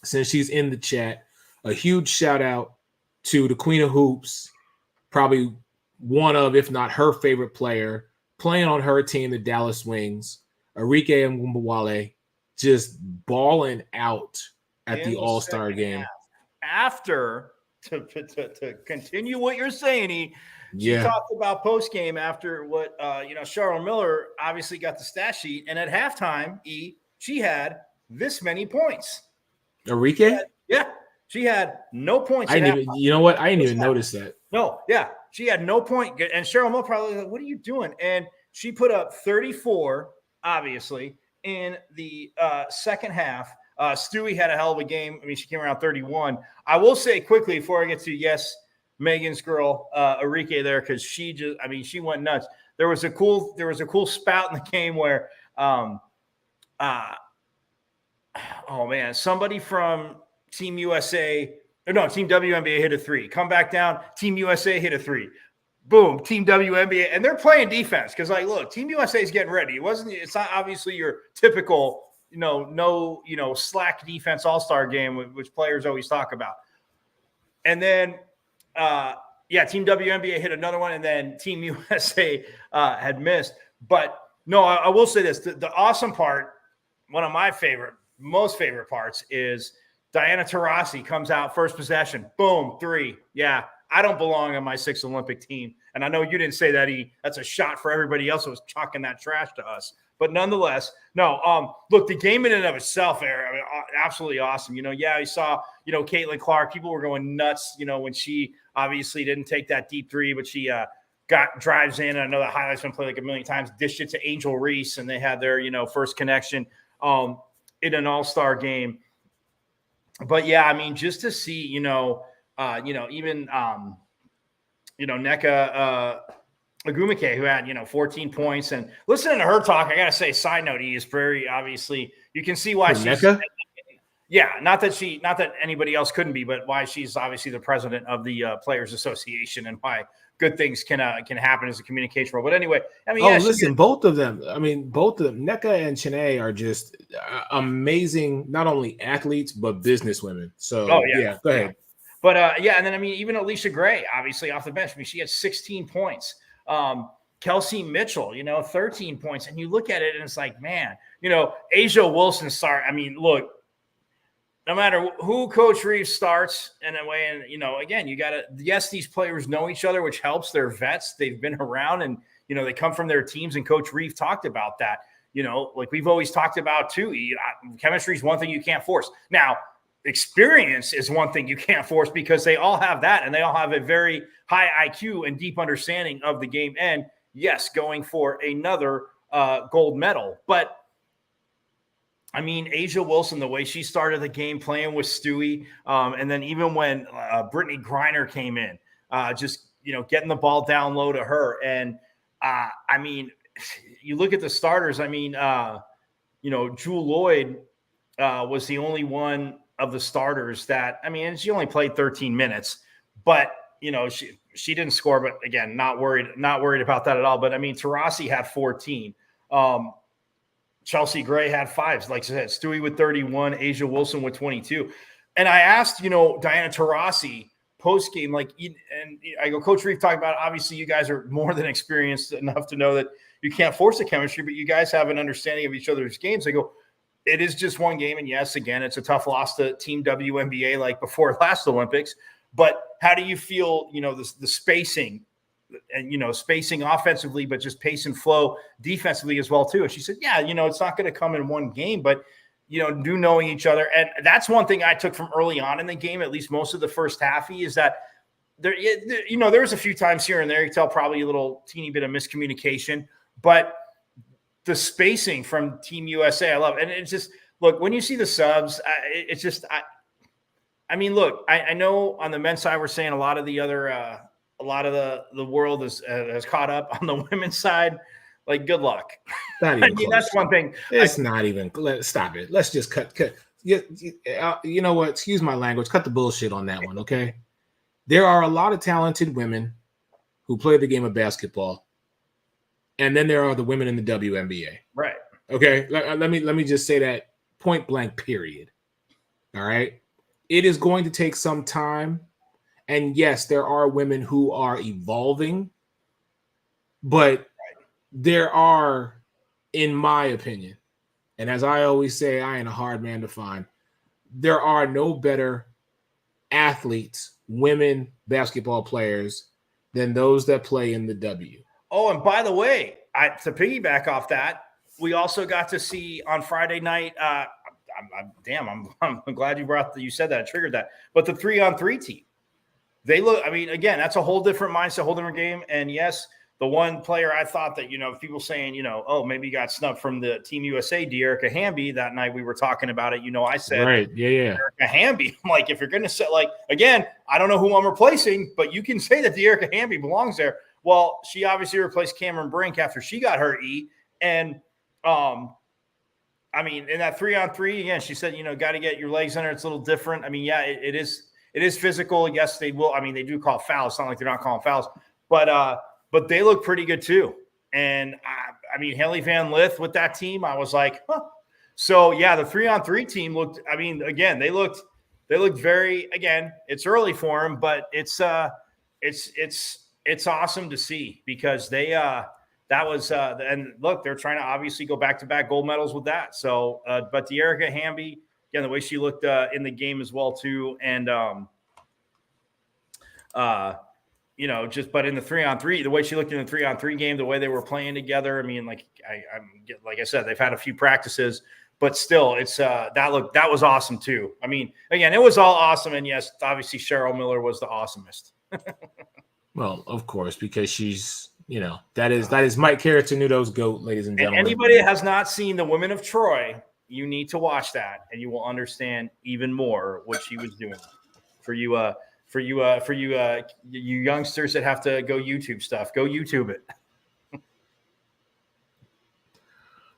since she's in the chat, a huge shout out to the Queen of Hoops, probably one of, if not her favorite player, playing on her team, the Dallas Wings, Arike Mwumwale, just balling out at the All-Star game. After, to continue what you're saying, she talked about post-game after what, Cheryl Miller obviously got the stat sheet. And at halftime, she had this many points. Arike? She had no points. I didn't even notice that. No, yeah. She had no point. And Cheryl Miller probably like, what are you doing? And she put up 34, obviously, in the second half. Stewie had a hell of a game. I mean, she came around 31. I will say quickly before I get to Megan's girl, Arike there, because she went nuts. There was a cool spout in the game where somebody from Team WNBA hit a three. Come back down, Team USA hit a three. Boom, Team WNBA, and they're playing defense because, like, look, Team USA is getting ready. It's not obviously your typical, slack defense all-star game, which players always talk about. And then, Team WNBA hit another one, and then Team USA had missed. But no, I will say this: the awesome part, one of my most favorite parts, is Diana Taurasi comes out first possession, boom, three, yeah. I don't belong on my sixth Olympic team. And I know you didn't say that, that's a shot for everybody else who was chucking that trash to us. But nonetheless, no, look, the game in and of itself, Aaron, absolutely awesome. You saw, Caitlin Clark, people were going nuts, when she obviously didn't take that deep three, but she drives in. I know the highlights been played like a million times, dished it to Angel Reese, and they had their, first connection in an all-star game. But yeah, I mean, just to see, even Nneka Agumike, who had, 14 points. And listening to her talk, I got to say, side note, he is very obviously, you can see why she's. Yeah, not that anybody else couldn't be, but why she's obviously the president of the Players Association, and why good things can happen as a communication role. But anyway, I mean, listen, both of them. I mean, both of them, Nneka and Chene, are just amazing, not only athletes but businesswomen. So yeah, go ahead. But and then I mean, even Alicia Gray, obviously off the bench. I mean, she had 16 points. Kelsey Mitchell, 13 points, and you look at it and it's like, man, Asia Wilson start. I mean, look. No matter who Coach Reeves starts in a way, and again, you got to. Yes, these players know each other, which helps. They're vets; they've been around, and they come from their teams. And Coach Reeves talked about that. Like we've always talked about too. Chemistry is one thing you can't force. Now, experience is one thing you can't force because they all have that, and they all have a very high IQ and deep understanding of the game. And yes, going for another gold medal, but. I mean, Asia Wilson, the way she started the game playing with Stewie, and then even when Brittany Griner came in, just, getting the ball down low to her. And, I mean, you look at the starters. I mean, Jewel Lloyd was the only one of the starters that, I mean, she only played 13 minutes, but, she didn't score. But, again, not worried about that at all. But, I mean, Taurasi had 14. Chelsea Gray had 5. Like I said, Stewie with 31, Asia Wilson with 22. And I asked, Diana Taurasi post game, and I go, Coach Reeve talked about it. Obviously, you guys are more than experienced enough to know that you can't force the chemistry, but you guys have an understanding of each other's games. I go, it is just one game. And yes, again, it's a tough loss to Team WNBA like before last Olympics. But how do you feel, the spacing? And spacing offensively, but just pace and flow defensively as well too. And she said, yeah, it's not going to come in one game, but do knowing each other. And that's one thing I took from early on in the game, at least most of the first half, is that there was a few times here and there you tell probably a little teeny bit of miscommunication, but the spacing from Team USA, I love it. And it's just, look, when you see the subs, it's just, I mean, look, I know on the men's side, we're saying a lot of the other, a lot of the world has caught up on the women's side. Like, good luck. Not even close. That's one thing. It's not even. Stop it. Let's just cut. You know what? Excuse my language. Cut the bullshit on that one, okay? There are a lot of talented women who play the game of basketball, and then there are the women in the WNBA. Right. Okay. Let me just say that point blank. Period. All right. It is going to take some time. And yes, there are women who are evolving, but there are, in my opinion, and as I always say, I ain't a hard man to find, there are no better athletes, women basketball players, than those that play in the W. Oh, and by the way, to piggyback off that, we also got to see on Friday night, I'm glad you said that, triggered that, but the 3-on-3 team. They look, I mean, again, that's a whole different mindset, whole different game. And yes, the one player I thought that, people saying, oh, maybe you got snubbed from the Team USA, Dearica Hamby, that night we were talking about it. I said, right, yeah. Dearica Hamby. I'm like, if you're going to say, again, I don't know who I'm replacing, but you can say that Dearica Hamby belongs there. Well, she obviously replaced Cameron Brink after she got her E. And, I mean, in that 3-on-3, again, she said, got to get your legs under. It's a little different. I mean, yeah, it is. It is physical. Yes, they will. I mean, they do call fouls. It's not like they're not calling fouls, but they look pretty good too. And I mean, Haley Van Lith with that team, I was like, huh. So yeah, the 3-on-3 team looked. I mean, again, they looked very. Again, it's early for them, but it's awesome to see because they that was and look, they're trying to obviously go back-to-back gold medals with that. So, but Dearica Hamby. Again, the way she looked in the game as well too, and but in the 3-on-3, the way she looked in the 3-on-3 game, the way they were playing together. I mean, like I said, they've had a few practices, but still, it's that was awesome too. I mean, again, it was all awesome, and yes, obviously Cheryl Miller was the awesomest. Well, of course, because she's that is Mike Caratanuto's GOAT, ladies and gentlemen. And anybody that has not seen the Women of Troy, you need to watch that, and you will understand even more what she was doing. For you youngsters that have to go YouTube stuff, go YouTube it.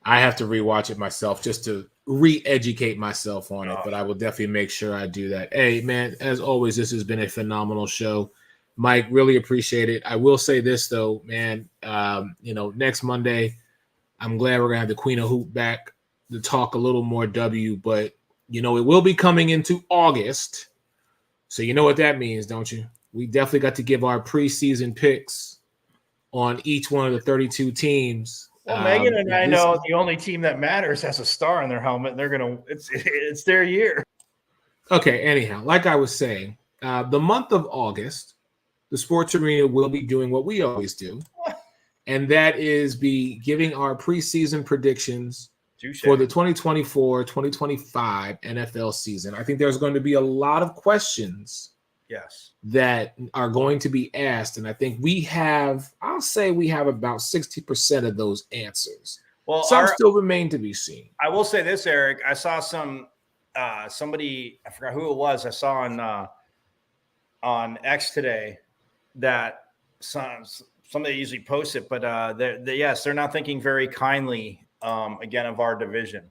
I have to rewatch it myself just to re-educate myself on it, but I will definitely make sure I do that. Hey, man, as always, this has been a phenomenal show. Mike, really appreciate it. I will say this, though, man. Next Monday, I'm glad we're going to have the Queen of Hoop back to talk a little more W, but, it will be coming into August. So you know what that means, don't you? We definitely got to give our preseason picks on each one of the 32 teams. Well, Megan and I know the only team that matters has a star on their helmet, and it's their year. Okay, anyhow, like I was saying, the month of August, the Sports Arena will be doing what we always do, and that is be giving our preseason predictions for the 2024-2025 NFL season. I think there's going to be a lot of questions that are going to be asked, and I think I'll say we have about 60% of those answers. Well, some still remain to be seen. I will say this, Eric. I saw somebody, I forgot who it was, I saw on X today that somebody usually posts it, but they're not thinking very kindly again of our division.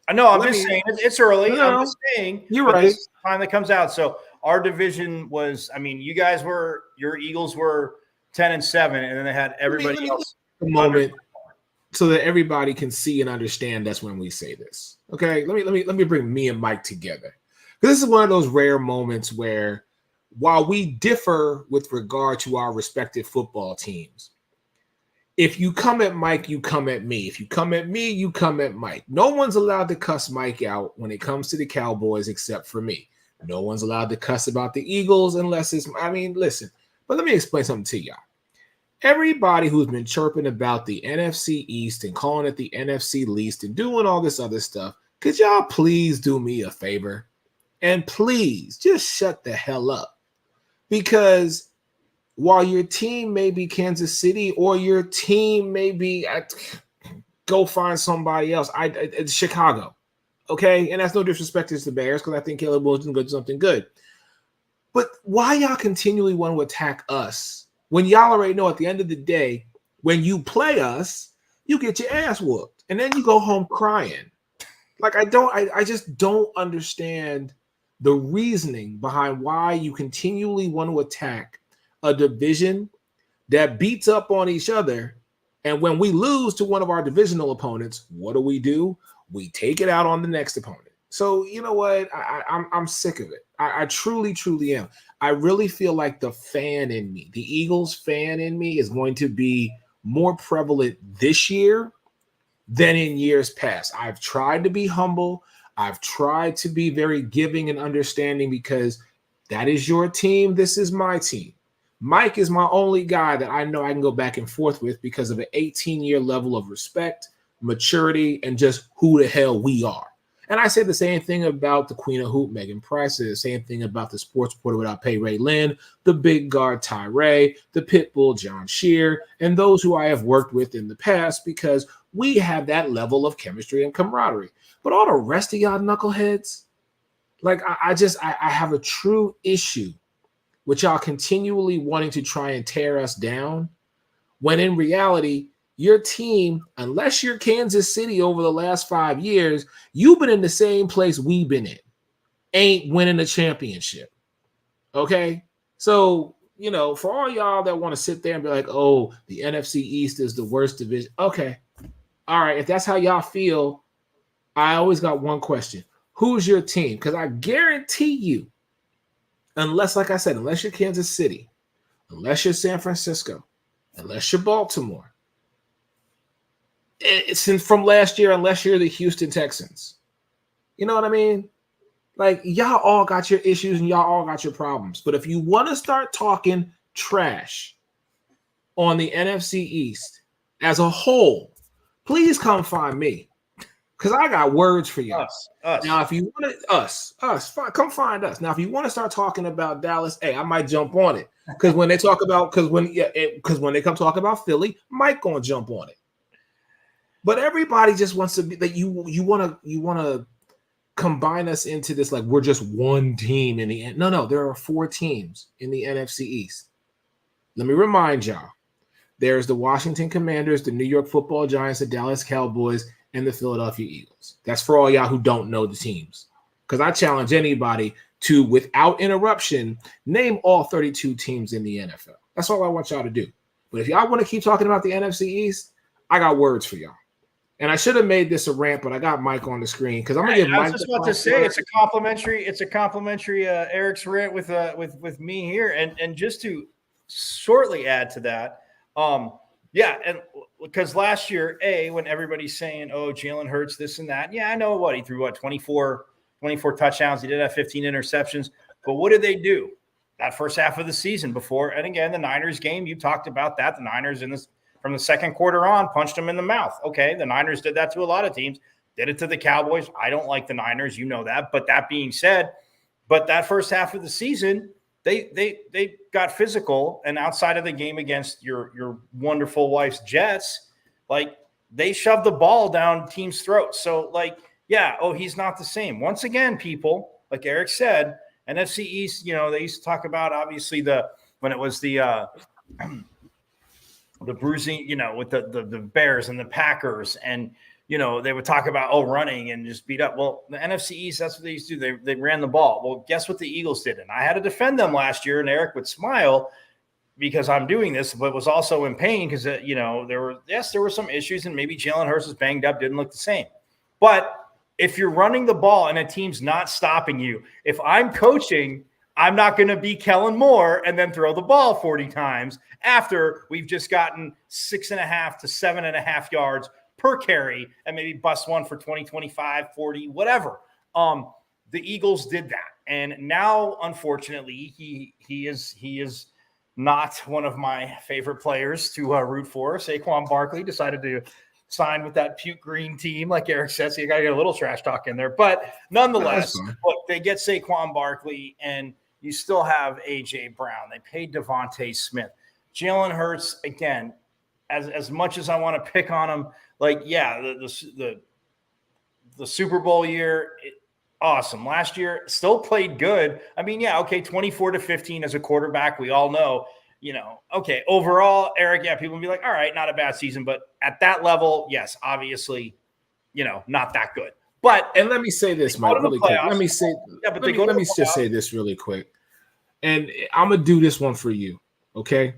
I know. I'm just saying it's early. No, I'm just saying you're right. This finally comes out. So our division was. I mean, your Eagles were 10-7, and then they had everybody else. A moment, so that everybody can see and understand. That's when we say this. Okay, let me bring me and Mike together, because this is one of those rare moments where, while we differ with regard to our respective football teams, if you come at Mike, you come at me. If you come at me, you come at Mike. No one's allowed to cuss Mike out when it comes to the Cowboys except for me. No one's allowed to cuss about the Eagles unless listen, but let me explain something to y'all. Everybody who's been chirping about the NFC East and calling it the NFC least and doing all this other stuff, could y'all please do me a favor? And please just shut the hell up. Because while your team may be Kansas City or your team may be go find somebody else, it's Chicago, okay? And that's no disrespect to the Bears, because I think Caleb Wilson did something good. But why y'all continually want to attack us when y'all already know at the end of the day, when you play us, you get your ass whooped, and then you go home crying? Like, I just don't understand the reasoning behind why you continually want to attack a division that beats up on each other. And when we lose to one of our divisional opponents, what do? We take it out on the next opponent. So you know what? I'm sick of it. I truly, truly am. I really feel like the fan in me, the Eagles fan in me, is going to be more prevalent this year than in years past. I've tried to be humble. I've tried to be very giving and understanding, because that is your team. This is my team. Mike is my only guy that I know I can go back and forth with because of an 18-year level of respect, maturity, and just who the hell we are. And I say the same thing about the Queen of Hoop, Megan Price. The same thing about the sports reporter without pay, Ray Lynn, the big guard, Ty Ray, the pit bull, John Shear, and those who I have worked with in the past, because we have that level of chemistry and camaraderie. But all the rest of y'all knuckleheads, like I have a true issue with y'all continually wanting to try and tear us down, when in reality, your team, unless you're Kansas City over the last 5 years, you've been in the same place we've been in, ain't winning a championship. Okay? So, for all y'all that want to sit there and be like, oh, the NFC East is the worst division. Okay. All right. If that's how y'all feel, I always got one question. Who's your team? Because I guarantee you, unless you're Kansas City, unless you're San Francisco, unless you're Baltimore, since from last year, unless you're the Houston Texans, you know what I mean? Like, y'all all got your issues and y'all all got your problems. But if you want to start talking trash on the NFC East as a whole, please come find me, because I got words for you. Us. Now, if you want to, come find us. Now, if you want to start talking about Dallas, hey, I might jump on it, because when they come talk about Philly, Mike gonna jump on it. But everybody just wants to be that you want to combine us into this, like we're just one team in the end. No, there are 4 teams in the NFC East. Let me remind y'all. There's the Washington Commanders, the New York Football Giants, the Dallas Cowboys, and the Philadelphia Eagles. That's for all y'all who don't know the teams. Because I challenge anybody to, without interruption, name all 32 teams in the NFL. That's all I want y'all to do. But if y'all want to keep talking about the NFC East, I got words for y'all. And I should have made this a rant, but I got Mike on the screen because I'm gonna give Mike. I was just about to say it's a complimentary Eric's rant with me here, and just to shortly add to that, yeah, and because last year, when everybody's saying, oh, Jalen Hurts, this and that, yeah, I know what he threw, 24 touchdowns, he did have 15 interceptions, but what did they do that first half of the season before? And again, the Niners game, you talked about that. The Niners from the second quarter on, punched them in the mouth. Okay, the Niners did that to a lot of teams, did it to the Cowboys. I don't like the Niners, you know that. But that being said, that first half of the season, they got physical. And outside of the game against your wonderful wife's Jets, like they shoved the ball down teams' throats. So he's not the same. Once again, people, like Eric said, NFC East, they used to talk about obviously when it was the bruising, with the Bears and the Packers, and they would talk about running and just beat up. Well, the NFC East, that's what they used to do. They ran the ball. Well, guess what the Eagles did? And I had to defend them last year, and Eric would smile because I'm doing this, but was also in pain because there were some issues, and maybe Jalen Hurts was banged up, didn't look the same. But if you're running the ball and a team's not stopping you, if I'm coaching, I'm not going to be Kellen Moore and then throw the ball 40 times after we've just gotten 6.5 to 7.5 yards per carry and maybe bust one for 20, 25, 40, whatever. The Eagles did that. And now, unfortunately, he is not one of my favorite players to root for. Saquon Barkley decided to sign with that puke green team, like Eric says. So you got to get a little trash talk in there. But nonetheless, look, they get Saquon Barkley, and you still have A.J. Brown. They paid Devontae Smith. Jalen Hurts, again, as much as I want to pick on him, the Super Bowl year, awesome. Last year, still played good. I mean, 24-15 as a quarterback, we all know. Okay, overall, Eric, people will be like, all right, not a bad season, but at that level, yes, obviously, not that good. And let me say this, Mike, really quick. Let me just say this really quick. And I'm going to do this one for you, okay?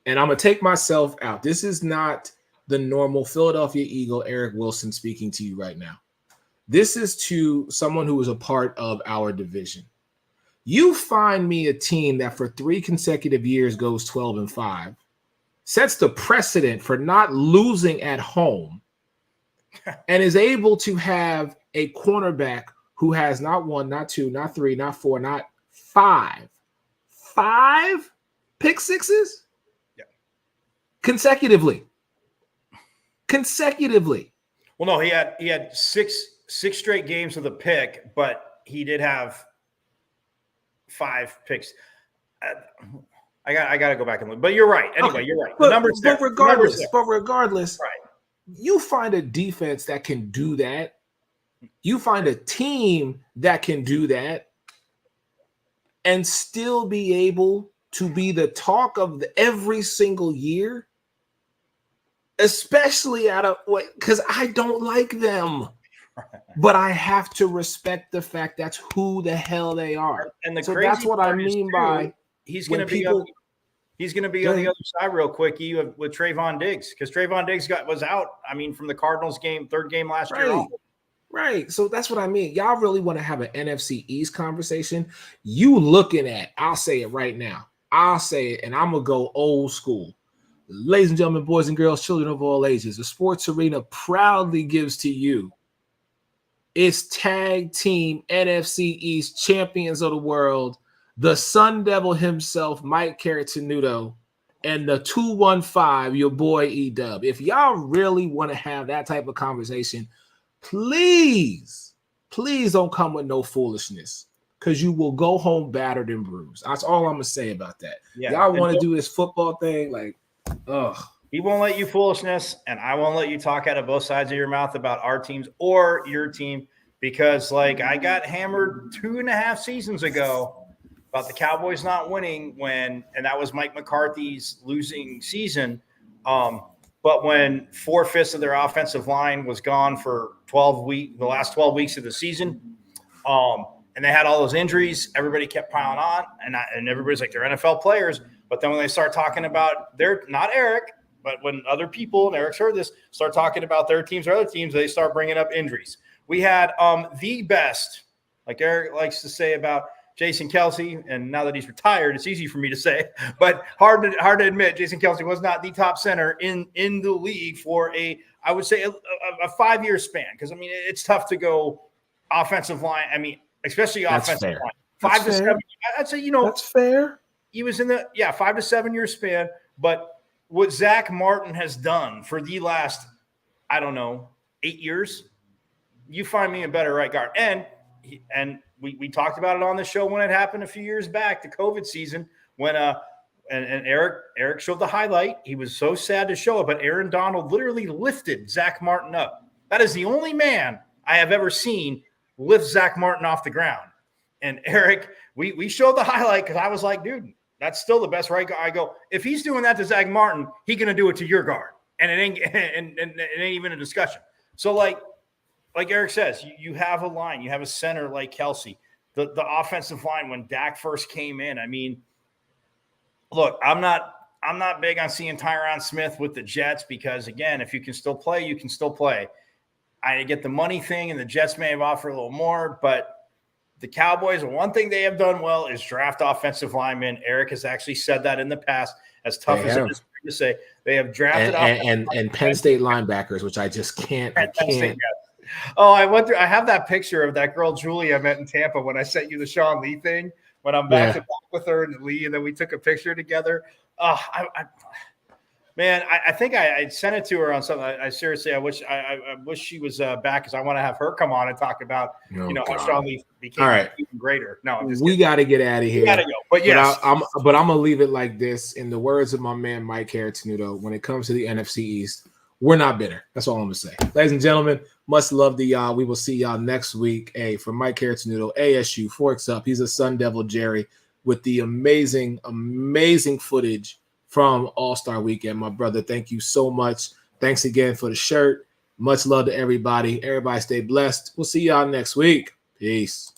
And I'm going to take myself out. This is not the normal Philadelphia Eagle Eric Wilson speaking to you right now. This is to someone who is a part of our division. You find me a team that for 3 consecutive years goes 12-5, sets the precedent for not losing at home, and is able to have a cornerback who has not 1, not 2, not 3, not 4, not 5 pick sixes consecutively. Well, no, he had six straight games with a pick, but he did have 5 picks. I got to go back and look, but you're right. Anyway, you're right. But regardless, right. You find a defense that can do that. You find a team that can do that and still be able to be the talk of every single year, especially because I don't like them. But I have to respect the fact that's who the hell they are. And that's what I mean by he's going to be on the other side real quick with Trayvon Diggs, because Trayvon Diggs was out, from the Cardinals game, 3rd game last year. Right. So that's what I mean. Y'all really want to have an NFC East conversation. You looking at, I'll say it right now. I'll say it, and I'm going to go old school. Ladies and gentlemen, boys and girls, children of all ages, the Sports Arena proudly gives to you its tag team NFC East champions of the world, the Sun Devil himself, Mike Carrot-Tenuto, and the 215, your boy E-Dub. If y'all really want to have that type of conversation, please don't come with no foolishness, because you will go home battered and bruised. That's all I'm going to say about that. Yeah. Y'all want to do this football thing, He won't let you foolishness, and I won't let you talk out of both sides of your mouth about our teams or your team, because I got hammered 2.5 seasons ago about the Cowboys not winning and that was Mike McCarthy's losing season. But when 4/5 of their offensive line was gone for the last 12 weeks of the season, and they had all those injuries, everybody kept piling on, and everybody's like, they're NFL players. But then when they start talking about not Eric, but when other people, and Eric's heard this, start talking about their teams or other teams, they start bringing up injuries. We had the best, like Eric likes to say about Jason Kelce, and now that he's retired, it's easy for me to say, but hard to admit, Jason Kelce was not the top center in the league for I would say a 5-year span. Because I mean, it's tough to go offensive line. I mean, especially offensive line, 5 to 7. I'd say that's fair. He was in the 5 to 7 year span. But what Zach Martin has done for the last, I don't know, 8 years, you find me a better right guard. And we talked about it on the show when it happened a few years back, the COVID season, when and Eric showed the highlight. He was so sad to show it, but Aaron Donald literally lifted Zach Martin up. That is the only man I have ever seen lift Zach Martin off the ground. And Eric, we showed the highlight because I was like, dude, that's still the best right guard. I go, if he's doing that to Zach Martin, he's gonna do it to your guard, and it ain't even a discussion. So like Eric says, you have a line, you have a center like Kelce. The offensive line, when Dak first came in, I mean, look, I'm not big on seeing Tyron Smith with the Jets because, again, if you can still play, you can still play. I get the money thing, and the Jets may have offered a little more, but the Cowboys, one thing they have done well is draft offensive linemen. Eric has actually said that in the past, as tough as it is to say. They have drafted and Penn State linebackers, which I just can't. Oh, I have that picture of that girl Julie I met in Tampa when I sent you the Sean Lee thing. When I'm back to back with her and Lee, and then we took a picture together. I think I sent it to her on something. I seriously, I wish she was back because I want to have her come on and talk about how Sean Lee became even greater. No, we got to get out of here. We got to go. But yes, I'm gonna leave it like this. In the words of my man Mike Tenuto, when it comes to the NFC East, we're not bitter. That's all I'm gonna say, ladies and gentlemen. Much love to y'all. We will see y'all next week. From Mike Tenuto, ASU Forks Up. He's a Sun Devil Jerry with the amazing footage from All-Star Weekend. My brother, thank you so much. Thanks again for the shirt. Much love to everybody. Everybody stay blessed. We'll see y'all next week. Peace.